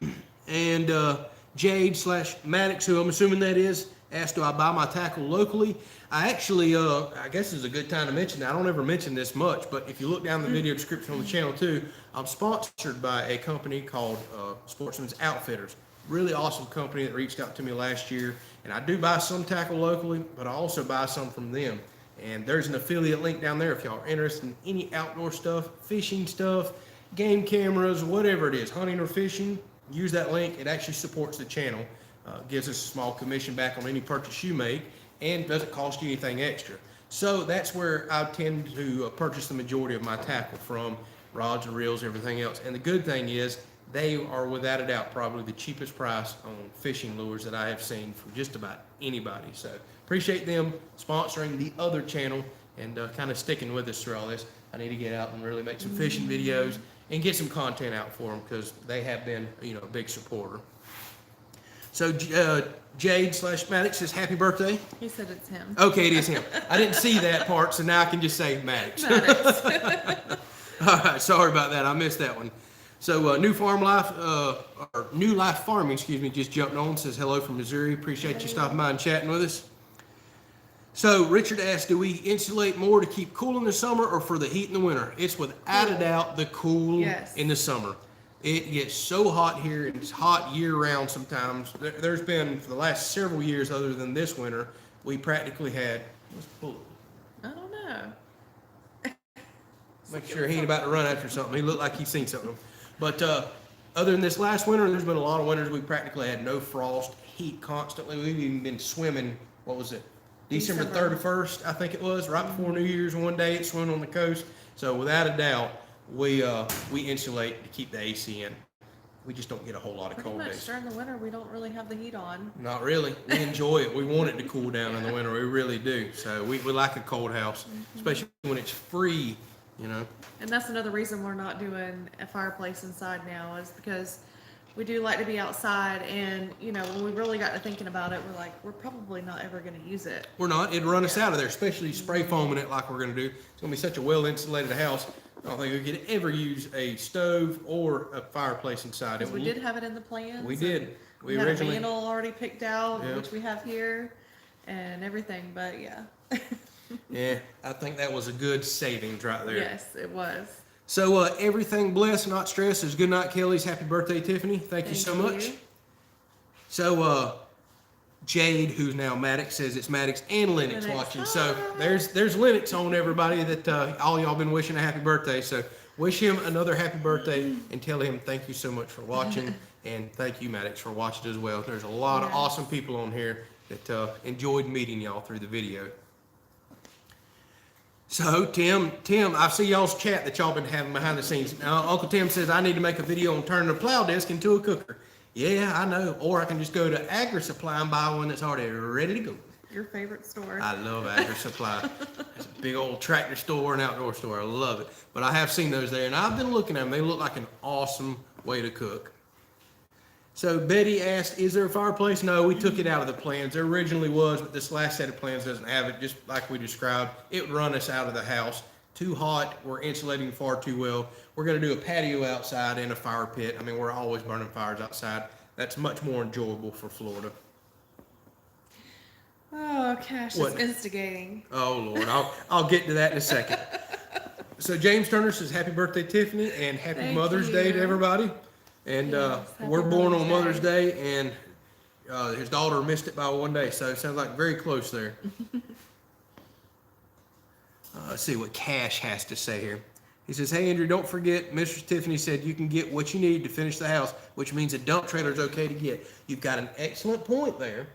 And Jade / Maddox, who I'm assuming that is, asked, do I buy my tackle locally? I actually, I guess this is a good time to mention that. I don't ever mention this much, but if you look down the video description on the channel too, I'm sponsored by a company called Sportsman's Outfitters. Really awesome company that reached out to me last year. And I do buy some tackle locally, but I also buy some from them. And there's an affiliate link down there if y'all are interested in any outdoor stuff, fishing stuff, game cameras, whatever it is, hunting or fishing. Use that link. It actually supports the channel. Gives us a small commission back on any purchase you make, and doesn't cost you anything extra. So that's where I tend to purchase the majority of my tackle from, rods and reels, everything else. And the good thing is they are without a doubt probably the cheapest price on fishing lures that I have seen from just about anybody. So appreciate them sponsoring the other channel and kind of sticking with us through all this. I need to get out and really make some fishing videos and get some content out for them because they have been, a big supporter. So Jade / Maddox says happy birthday. He said it's him. Okay, it is him. I didn't see that part, so now I can just say Maddox. All right, sorry about that. I missed that one. So New Life Farming, just jumped on. Says hello from Missouri. Appreciate you stopping by and chatting with us. So Richard asked, do we insulate more to keep cool in the summer or for the heat in the winter? It's without a doubt the cool in the summer. It gets so hot here, and it's hot year-round sometimes. There's been, for the last several years, other than this winter, we practically had, Let's pull it. I don't know. Make sure he ain't about to run after something. He looked like he's seen something. But other than this last winter, there's been a lot of winters we practically had no frost, heat constantly. We've even been swimming, what was it? December 31st, I think it was, right before New Year's one day, it swimming on the coast. So without a doubt, we insulate to keep the AC in. We just don't get a whole lot of cold Pretty days. much during the winter, we don't really have the heat on. Not really. We enjoy it. We want it to cool down in the winter. We really do. So we like a cold house, especially when it's free, you know. And that's another reason we're not doing a fireplace inside now, is because we do like to be outside. And, you know, when we really got to thinking about it, we're like, we're probably not ever going to use it. We're not. It'd run us out of there, especially spray foaming it like we're going to do. It's going to be such a well-insulated house. I don't think we could ever use a stove or a fireplace inside it. Because we did have it in the plans. We did. We had a mantle already picked out, Yeah. which we have here, and everything. But yeah. Yeah, I think that was a good savings right there. Yes, it was. So everything blessed, not stressed. Is good night, Kelley's. Happy birthday, Tiffany. Thank you so much. So Jade, who's now Maddox, says it's Maddox and Lennox watching. So there's Lennox on, everybody, that all y'all been wishing a happy birthday. So wish him another happy birthday and tell him thank you so much for watching. And thank you, Maddox, for watching as well. There's a lot of awesome people on here that enjoyed meeting y'all through the video. So Tim, I see y'all's chat that y'all been having behind the scenes. Now, Uncle Tim says I need to make a video on turning a plow disc into a cooker. Yeah, I know. Or I can just go to Agri Supply and buy one that's already ready to go. Your favorite store. I love Agri Supply. It's a big old tractor store and outdoor store. I love it. But I have seen those there, and I've been looking at them. They look like an awesome way to cook. So Betty asked, is there a fireplace? No, we took it out of the plans. There originally was, but this last set of plans doesn't have it, just like we described. It would run us out of the house. Too hot. We're insulating far too well. We're going to do a patio outside and a fire pit. I mean, we're always burning fires outside. That's much more enjoyable for Florida. Oh, Cash What? is instigating. Oh, Lord. I'll get to that in a second. So James Turner says, happy birthday, Tiffany, and happy Thank Mother's Day to you. everybody. And Yes, happy we're born on Mother's Mother's Day, and his daughter missed it by one day, so it sounds like very close there. Let's see what Cash has to say here. He says, hey, Andrew, don't forget, Mistress Tiffany said you can get what you need to finish the house, which means a dump trailer is okay to get. You've got an excellent point there.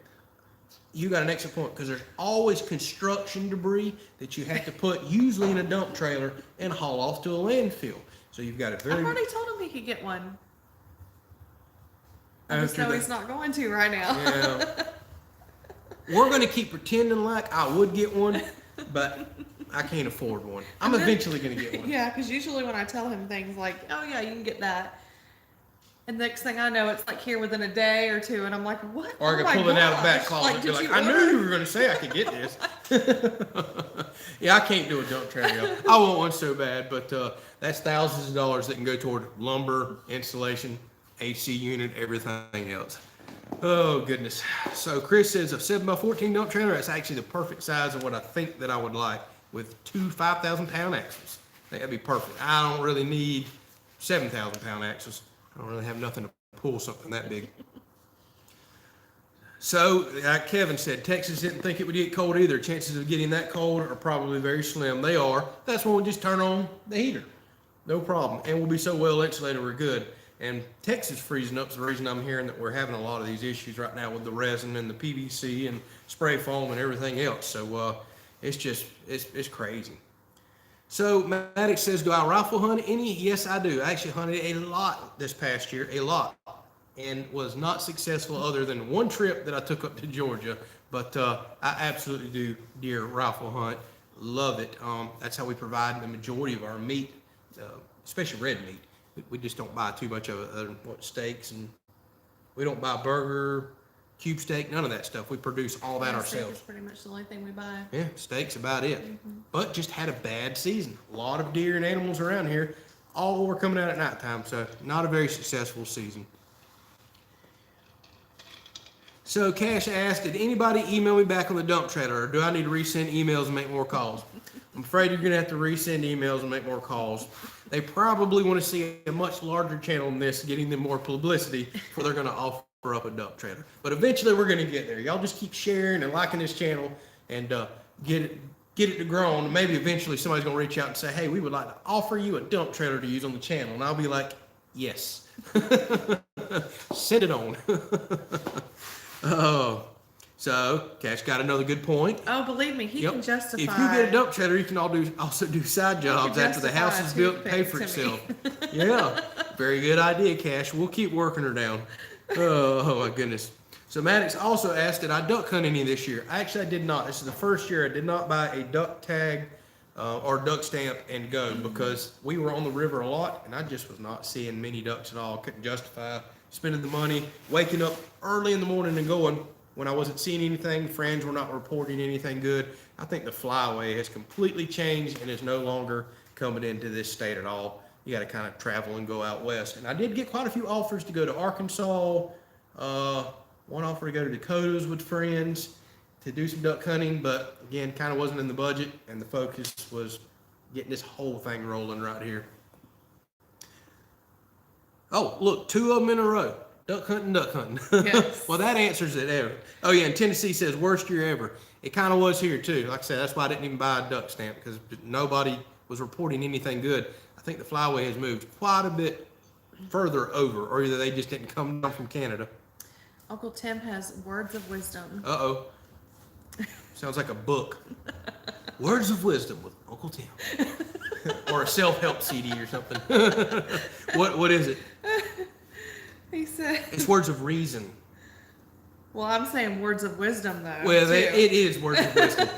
You got an excellent point, because there's always construction debris that you have to put usually in a dump trailer and haul off to a landfill. So you've got a very... I've already told him he could get one. I just After know the- he's not going to right now. Yeah. We're going to keep pretending like I would get one, but I can't afford one. I'm eventually going to get one. Yeah, because usually when I tell him things like, oh yeah, you can get that, and next thing I know, it's like here within a day or two, and I'm like, what? Or I Oh can my pull it out of the back gosh. closet and be did like, you I knew order? you were going to say I could get this. Yeah, I can't do a dump trailer. Y'all. I want one so bad, but that's thousands of dollars that can go toward lumber, insulation, AC unit, everything else. Oh, goodness. So Chris says a 7x14 dump trailer, that's actually the perfect size of what I think that I would like, with two 5,000-pound axles. I think that'd be perfect. I don't really need 7,000-pound axles. I don't really have nothing to pull something that big. So, like Kevin said, Texas didn't think it would get cold either. Chances of getting that cold are probably very slim. They are. That's when we just turn on the heater. No problem. And we'll be so well insulated, we're good. And Texas freezing up is the reason I'm hearing that we're having a lot of these issues right now with the resin and the PVC and spray foam and everything else. So it's just, it's crazy. So Maddox says, do I rifle hunt any? Yes, I do. I actually hunted a lot this past year, a lot, and was not successful other than one trip that I took up to Georgia. But I absolutely do deer rifle hunt. Love it. That's how we provide the majority of our meat, especially red meat. We just don't buy too much of it other than steaks, and we don't buy burger, cube steak, none of that stuff. We produce all that Steak ourselves. is pretty much the only thing we buy. Yeah, steak's about it. But just had a bad season. A lot of deer and animals around here. All were coming out at nighttime, so not a very successful season. So Cash asked, did anybody email me back on the dump trailer, or do I need to resend emails and make more calls? I'm afraid you're going to have to resend emails and make more calls. They probably want to see a much larger channel than this, getting them more publicity before they're going to offer up a dump trailer. But eventually we're going to get there. Y'all just keep sharing and liking this channel, and get it to grow, and maybe eventually somebody's gonna reach out and say, hey, we would like to offer you a dump trailer to use on the channel. And I'll be like, yes. Send it on. Oh, so Cash got another good point. Oh, believe me, he can justify. If you get a dump trailer, you can also do side jobs after the house is built and pay for itself. Yeah, very good idea, Cash. We'll keep working her down. Oh my goodness. So Maddox also asked, did I duck hunt any this year? Actually, I did not. This is the first year I did not buy a duck tag or duck stamp and go, because we were on the river a lot and I just was not seeing many ducks at all. Couldn't justify spending the money, waking up early in the morning and going when I wasn't seeing anything. Friends were not reporting anything good. I think the flyway has completely changed and is no longer coming into this state at all. You got to kind of travel and go out west. And I did get quite a few offers to go to Arkansas, one offer to go to Dakotas with friends to do some duck hunting, but again, kind of wasn't in the budget, and the focus was getting this whole thing rolling right here. Oh, look, 2 of them in a row. Duck hunting, duck hunting. Yes. Well, that answers it ever. Oh yeah, and Tennessee says worst year ever. It kind of was here too. Like I said, that's why I didn't even buy a duck stamp, because nobody was reporting anything good. I think the flyway has moved quite a bit further over, or either they just didn't come down from Canada. Uncle Tim has words of wisdom. Uh-oh. Sounds like a book. Words of Wisdom with Uncle Tim. Or a self-help CD or something. What is it? He said. It's Words of Reason. Well, I'm saying words of wisdom though. Well, it is Words of Wisdom.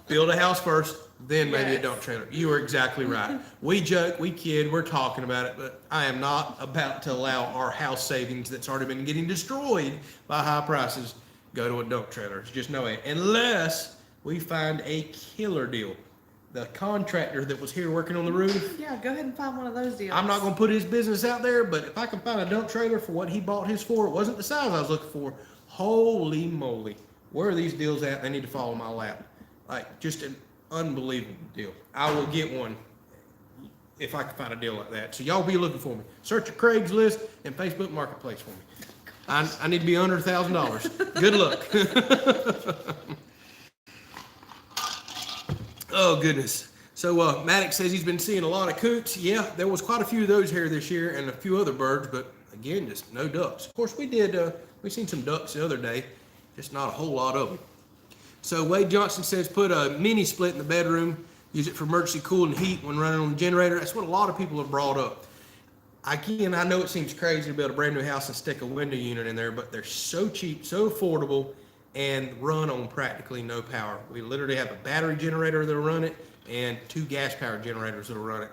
Build a house first, then maybe Yes. a dump trailer. You are exactly right. We joke, we kid, we're talking about it, but I am not about to allow our house savings that's already been getting destroyed by high prices go to a dump trailer. It's just no way. Unless we find a killer deal. The contractor that was here working on the roof, Yeah, go ahead and find one of those deals. I'm not going to put his business out there, but if I can find a dump trailer for what he bought his for, it wasn't the size I was looking for. Holy moly. Where are these deals at? They need to fall in my lap. Like, just an unbelievable deal. I will get one if I can find a deal like that. So y'all be looking for me. Search your Craigslist and Facebook Marketplace for me. I need to be under $1,000. Good luck. Oh, goodness. So Maddox says he's been seeing a lot of coots. Yeah, there was quite a few of those here this year and a few other birds, but again, just no ducks. Of course, we seen some ducks the other day, just not a whole lot of them. So Wade Johnson says put a mini split in the bedroom, use it for emergency cooling and heat when running on the generator. That's what a lot of people have brought up. Again, I know it seems crazy to build a brand new house and stick a window unit in there, but they're so cheap, so affordable, and run on practically no power. We literally have a battery generator that'll run it and 2 gas powered generators that'll run it.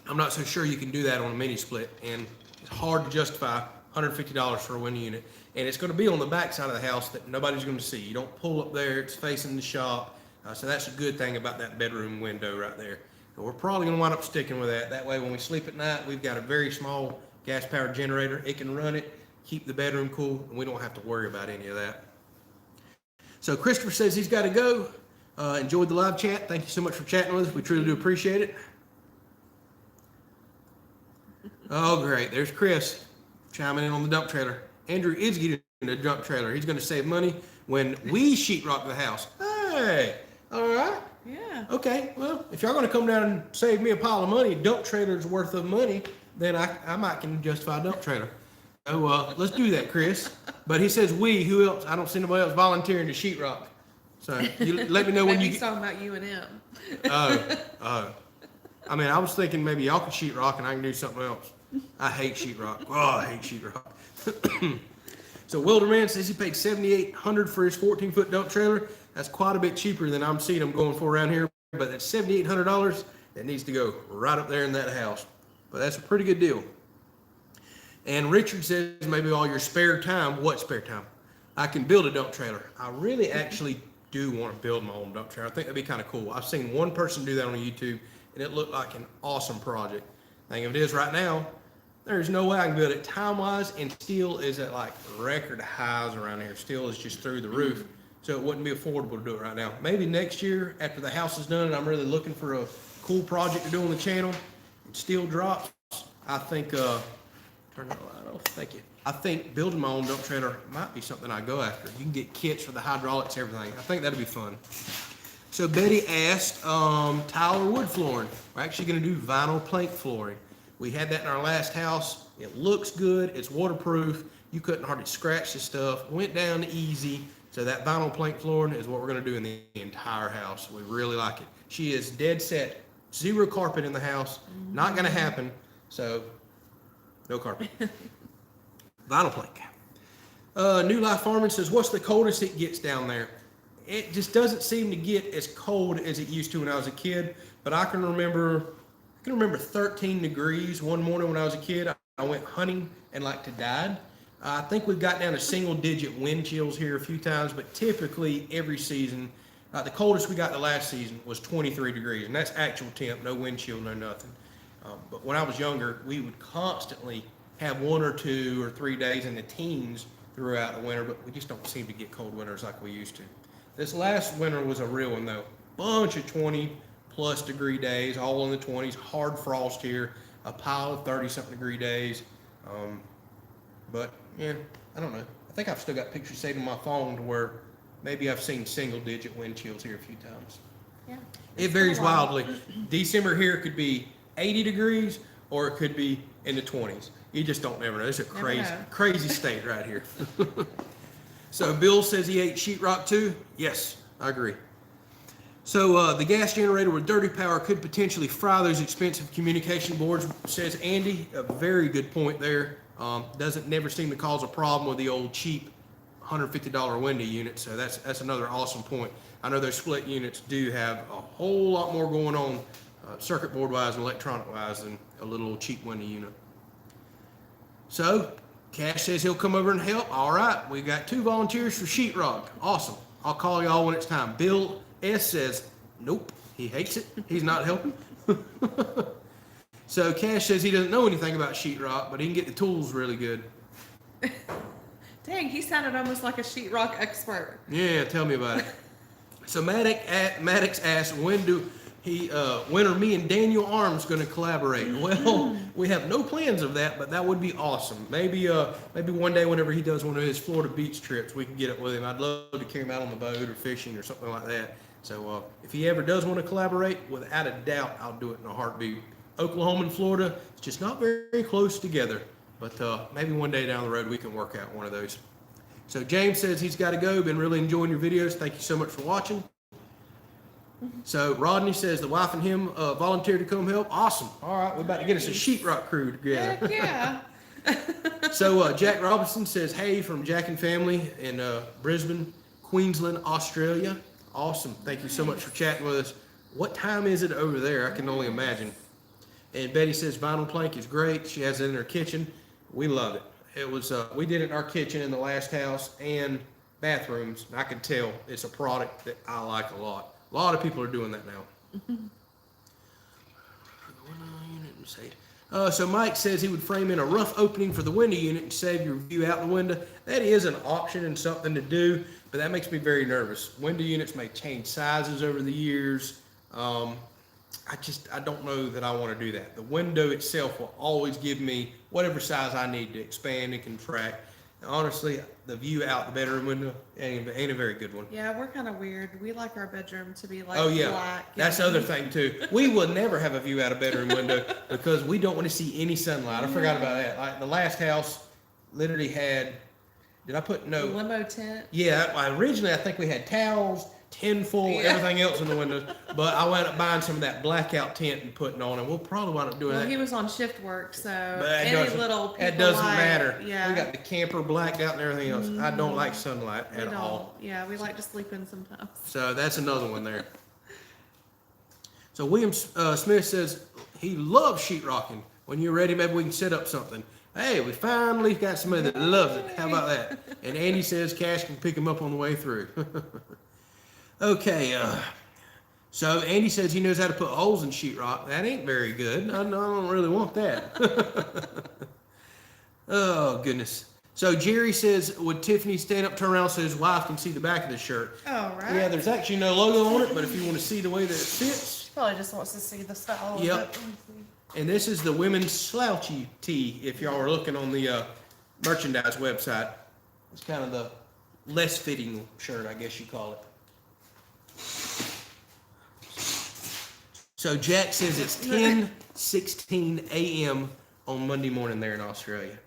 I'm not so sure you can do that on a mini split, and it's hard to justify $150 for a window unit. And it's going to be on the back side of the house that nobody's going to see. You don't pull up there, it's facing the shop. So that's a good thing about that bedroom window right there. And we're probably going to wind up sticking with that. That way when we sleep at night, we've got a very small gas powered generator. It can run it, keep the bedroom cool, and we don't have to worry about any of that. So Christopher says he's got to go. Enjoyed the live chat. Thank you so much for chatting with us. We truly do appreciate it. Oh, great. There's Chris chiming in on the dump trailer. Andrew is getting a dump trailer. He's going to save money when we sheetrock the house. Hey, all right. Yeah. Okay, well, if y'all going to come down and save me a pile of money, dump trailer's worth of money, then I might can justify a dump trailer. So let's do that, Chris. But he says we, who else? I don't see nobody else volunteering to sheetrock. So you let me know when Maybe you he's talking about you and him. Oh. I mean, I was thinking maybe y'all could sheetrock and I can do something else. I hate sheetrock. Oh, I hate sheetrock. So Wilderman says he paid $7,800 for his 14-foot dump trailer. That's quite a bit cheaper than I'm seeing them going for around here. But that's $7,800. That needs to go right up there in that house. But that's a pretty good deal. And Richard says maybe all your spare time. What spare time? I can build a dump trailer. I really actually do want to build my own dump trailer. I think that'd be kind of cool. I've seen one person do that on YouTube, and it looked like an awesome project. Thing of it is right now, there's no way I can build it time-wise, and steel is at like record highs around here. Steel is just through the roof, so it wouldn't be affordable to do it right now. Maybe next year, after the house is done, and I'm really looking for a cool project to do on the channel, and steel drops, I think Turn that light off. Thank you. I think building my own dump trailer might be something I go after. You can get kits for the hydraulics, everything. I think that'd be fun. So Betty asked, tile or wood flooring? We're actually going to do vinyl plank flooring. We had that in our last house. It looks good. It's waterproof. You couldn't hardly scratch the stuff. Went down easy. So that vinyl plank flooring is what we're going to do in the entire house. We really like it. She is dead set. 0 carpet in the house. Not going to happen. So no carpet. Vinyl plank. New Life Farming says, what's the coldest it gets down there? It just doesn't seem to get as cold as it used to when I was a kid. But I can remember 13 degrees one morning when I was a kid. I went hunting and like to died. I think we've got down to single digit wind chills here a few times, but typically every season, the coldest we got the last season was 23 degrees, and that's actual temp, no wind chill, no nothing. But when I was younger, we would constantly have 1 or 2 or 3 days in the teens throughout the winter, but we just don't seem to get cold winters like we used to. This last winter was a real one though. Bunch of 20+ degree days, all in the 20s, hard frost here, a pile of 30-something degree days. But yeah, I don't know. I think I've still got pictures saved on my phone to where maybe I've seen single digit wind chills here a few times. Yeah. It varies wildly. December here could be 80 degrees or it could be in the 20s. You just don't never know. It's a crazy state right here. So Bill says he ate sheetrock too. Yes, I agree. So the gas generator with dirty power could potentially fry those expensive communication boards, says Andy. A very good point there. Doesn't never seem to cause a problem with the old cheap $150 window unit. So that's another awesome point. I know those split units do have a whole lot more going on circuit board wise and electronic wise than a little old cheap window unit. So Cash says he'll come over and help. All right, we got 2 volunteers for sheetrock. Awesome. I'll call y'all when it's time. Bill S says nope, he hates it. He's not helping. So Cash says he doesn't know anything about sheetrock, but he can get the tools really good. Dang, he sounded almost like a sheetrock expert. Yeah, tell me about it. So Maddox asked, when are me and Daniel Arms going to collaborate? Well, we have no plans of that, but that would be awesome. Maybe one day whenever he does one of his Florida beach trips, we can get it with him. I'd love to carry him out on the boat or fishing or something like that. So if he ever does want to collaborate, without a doubt, I'll do it in a heartbeat. Oklahoma and Florida, it's just not very close together, but maybe one day down the road we can work out one of those. So James says he's got to go. Been really enjoying your videos. Thank you so much for watching. So Rodney says the wife and him volunteered to come help. Awesome. All right, we're about to get us a sheetrock crew together. Heck yeah. So Jack Robinson says, hey, from Jack and family in Brisbane, Queensland, Australia. Awesome. Thank you so much for chatting with us. What time is it over there? I can only imagine. And Betty says vinyl plank is great. She has it in her kitchen. We love it. It was we did it in our kitchen in the last house and bathrooms. I can tell it's a product that I like a lot. A lot of people are doing that now. So Mike says he would frame in a rough opening for the window unit and save your view out the window. That is an option and something to do, but that makes me very nervous. Window units may change sizes over the years. I don't know that I want to do that. The window itself will always give me whatever size I need to expand and contract. And honestly, the view out the bedroom window ain't a very good one. Yeah, we're kind of weird. We like our bedroom to be like black. That's the other thing too. We will never have a view out a bedroom window because we don't want to see any sunlight. I forgot about that. Like the last house literally had, did I put no? Limo tent. Yeah, originally I think we had towels, tinfoil, everything else in the windows. But I wound up buying some of that blackout tent and putting on, and we'll probably wind up doing that. He was on shift work, so it doesn't matter. Yeah. We got the camper blacked out and everything else. I don't like sunlight at all. Yeah, we like to sleep in sometimes. So that's another one there. So William Smith says he loves sheetrocking. When you're ready, maybe we can set up something. Hey, we finally got somebody that loves it. How about that? And Andy says Cash can pick him up on the way through. Okay, so Andy says he knows how to put holes in sheetrock. That ain't very good. I don't really want that. Oh, goodness. So Jerry says, would Tiffany stand up, turn around so his wife can see the back of the shirt? Oh, right. Yeah, there's actually no logo on it, but if you want to see the way that it fits. She probably just wants to see the style of it. And this is the women's slouchy tee, if y'all are looking on the merchandise website. It's kind of the less fitting shirt, I guess you call it. So Jack says it's 10:16 a.m. on Monday morning there in Australia.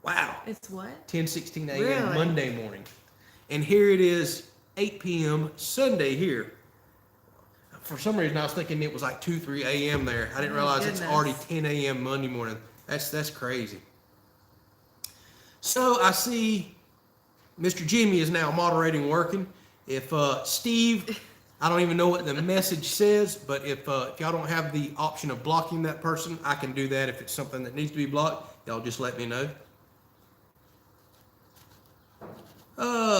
Wow. It's what? 10:16 a.m. Really? Monday morning. And here it is, 8 p.m. Sunday here. For some reason, I was thinking it was like 2, 3 a.m. there. I didn't realize it's already 10 a.m. Monday morning. That's crazy. So I see Mr. Jimmy is now moderating, working. If Steve, I don't even know what the message says, but if y'all don't have the option of blocking that person, I can do that. If it's something that needs to be blocked, y'all just let me know.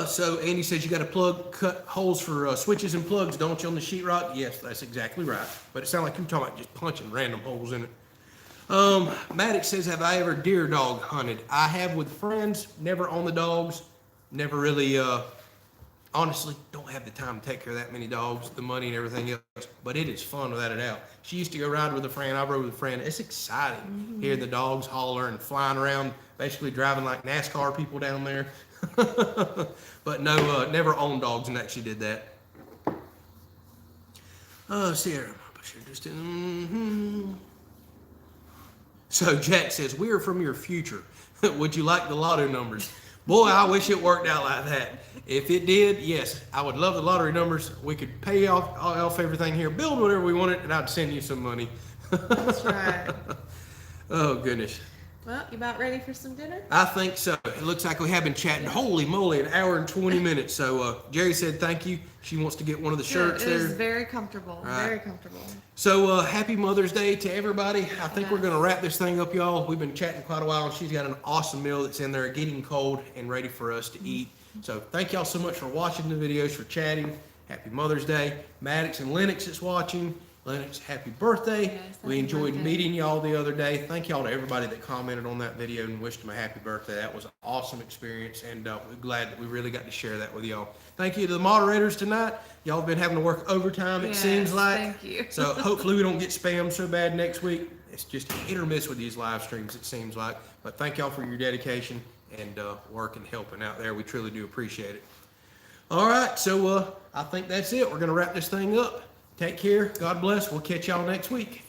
So Andy says you got to cut holes for switches and plugs, don't you, on the sheetrock? Yes, that's exactly right. But it sounded like you were talking about just punching random holes in it. Maddox says, have I ever deer dog hunted? I have with friends, never on the dogs, never really, honestly, don't have the time to take care of that many dogs, the money and everything else. But it is fun without a doubt. She used to go ride with a friend, I rode with a friend. It's exciting. Hear the dogs holler and flying around, basically driving like NASCAR people down there. But no, never owned dogs and actually did that. Sierra. So Jack says, we are from your future. Would you like the lotto numbers? Boy, I wish it worked out like that. If it did, yes, I would love the lottery numbers. We could pay off everything here, build whatever we wanted, and I'd send you some money. That's right. Oh, goodness. Well, you about ready for some dinner? I think so. It looks like we have been chatting, holy moly, an hour and 20 minutes. So Jerry said thank you. She wants to get one of the shirts there. It is very comfortable. Right. Very comfortable. So happy Mother's Day to everybody. I think we're going to wrap this thing up, y'all. We've been chatting quite a while, and she's got an awesome meal that's in there getting cold and ready for us to eat. So thank y'all so much for watching the videos, for chatting. Happy Mother's Day. Maddox and Lennox is watching. Lennox, happy birthday. Yes, we enjoyed meeting y'all the other day. Thank y'all to everybody that commented on that video and wished them a happy birthday. That was an awesome experience, and we're glad that we really got to share that with y'all. Thank you to the moderators tonight. Y'all have been having to work overtime, it seems like. Thank you. So hopefully we don't get spammed so bad next week. It's just hit or miss with these live streams, it seems like. But thank y'all for your dedication and work and helping out there. We truly do appreciate it. All right, so I think that's it. We're going to wrap this thing up. Take care. God bless. We'll catch y'all next week.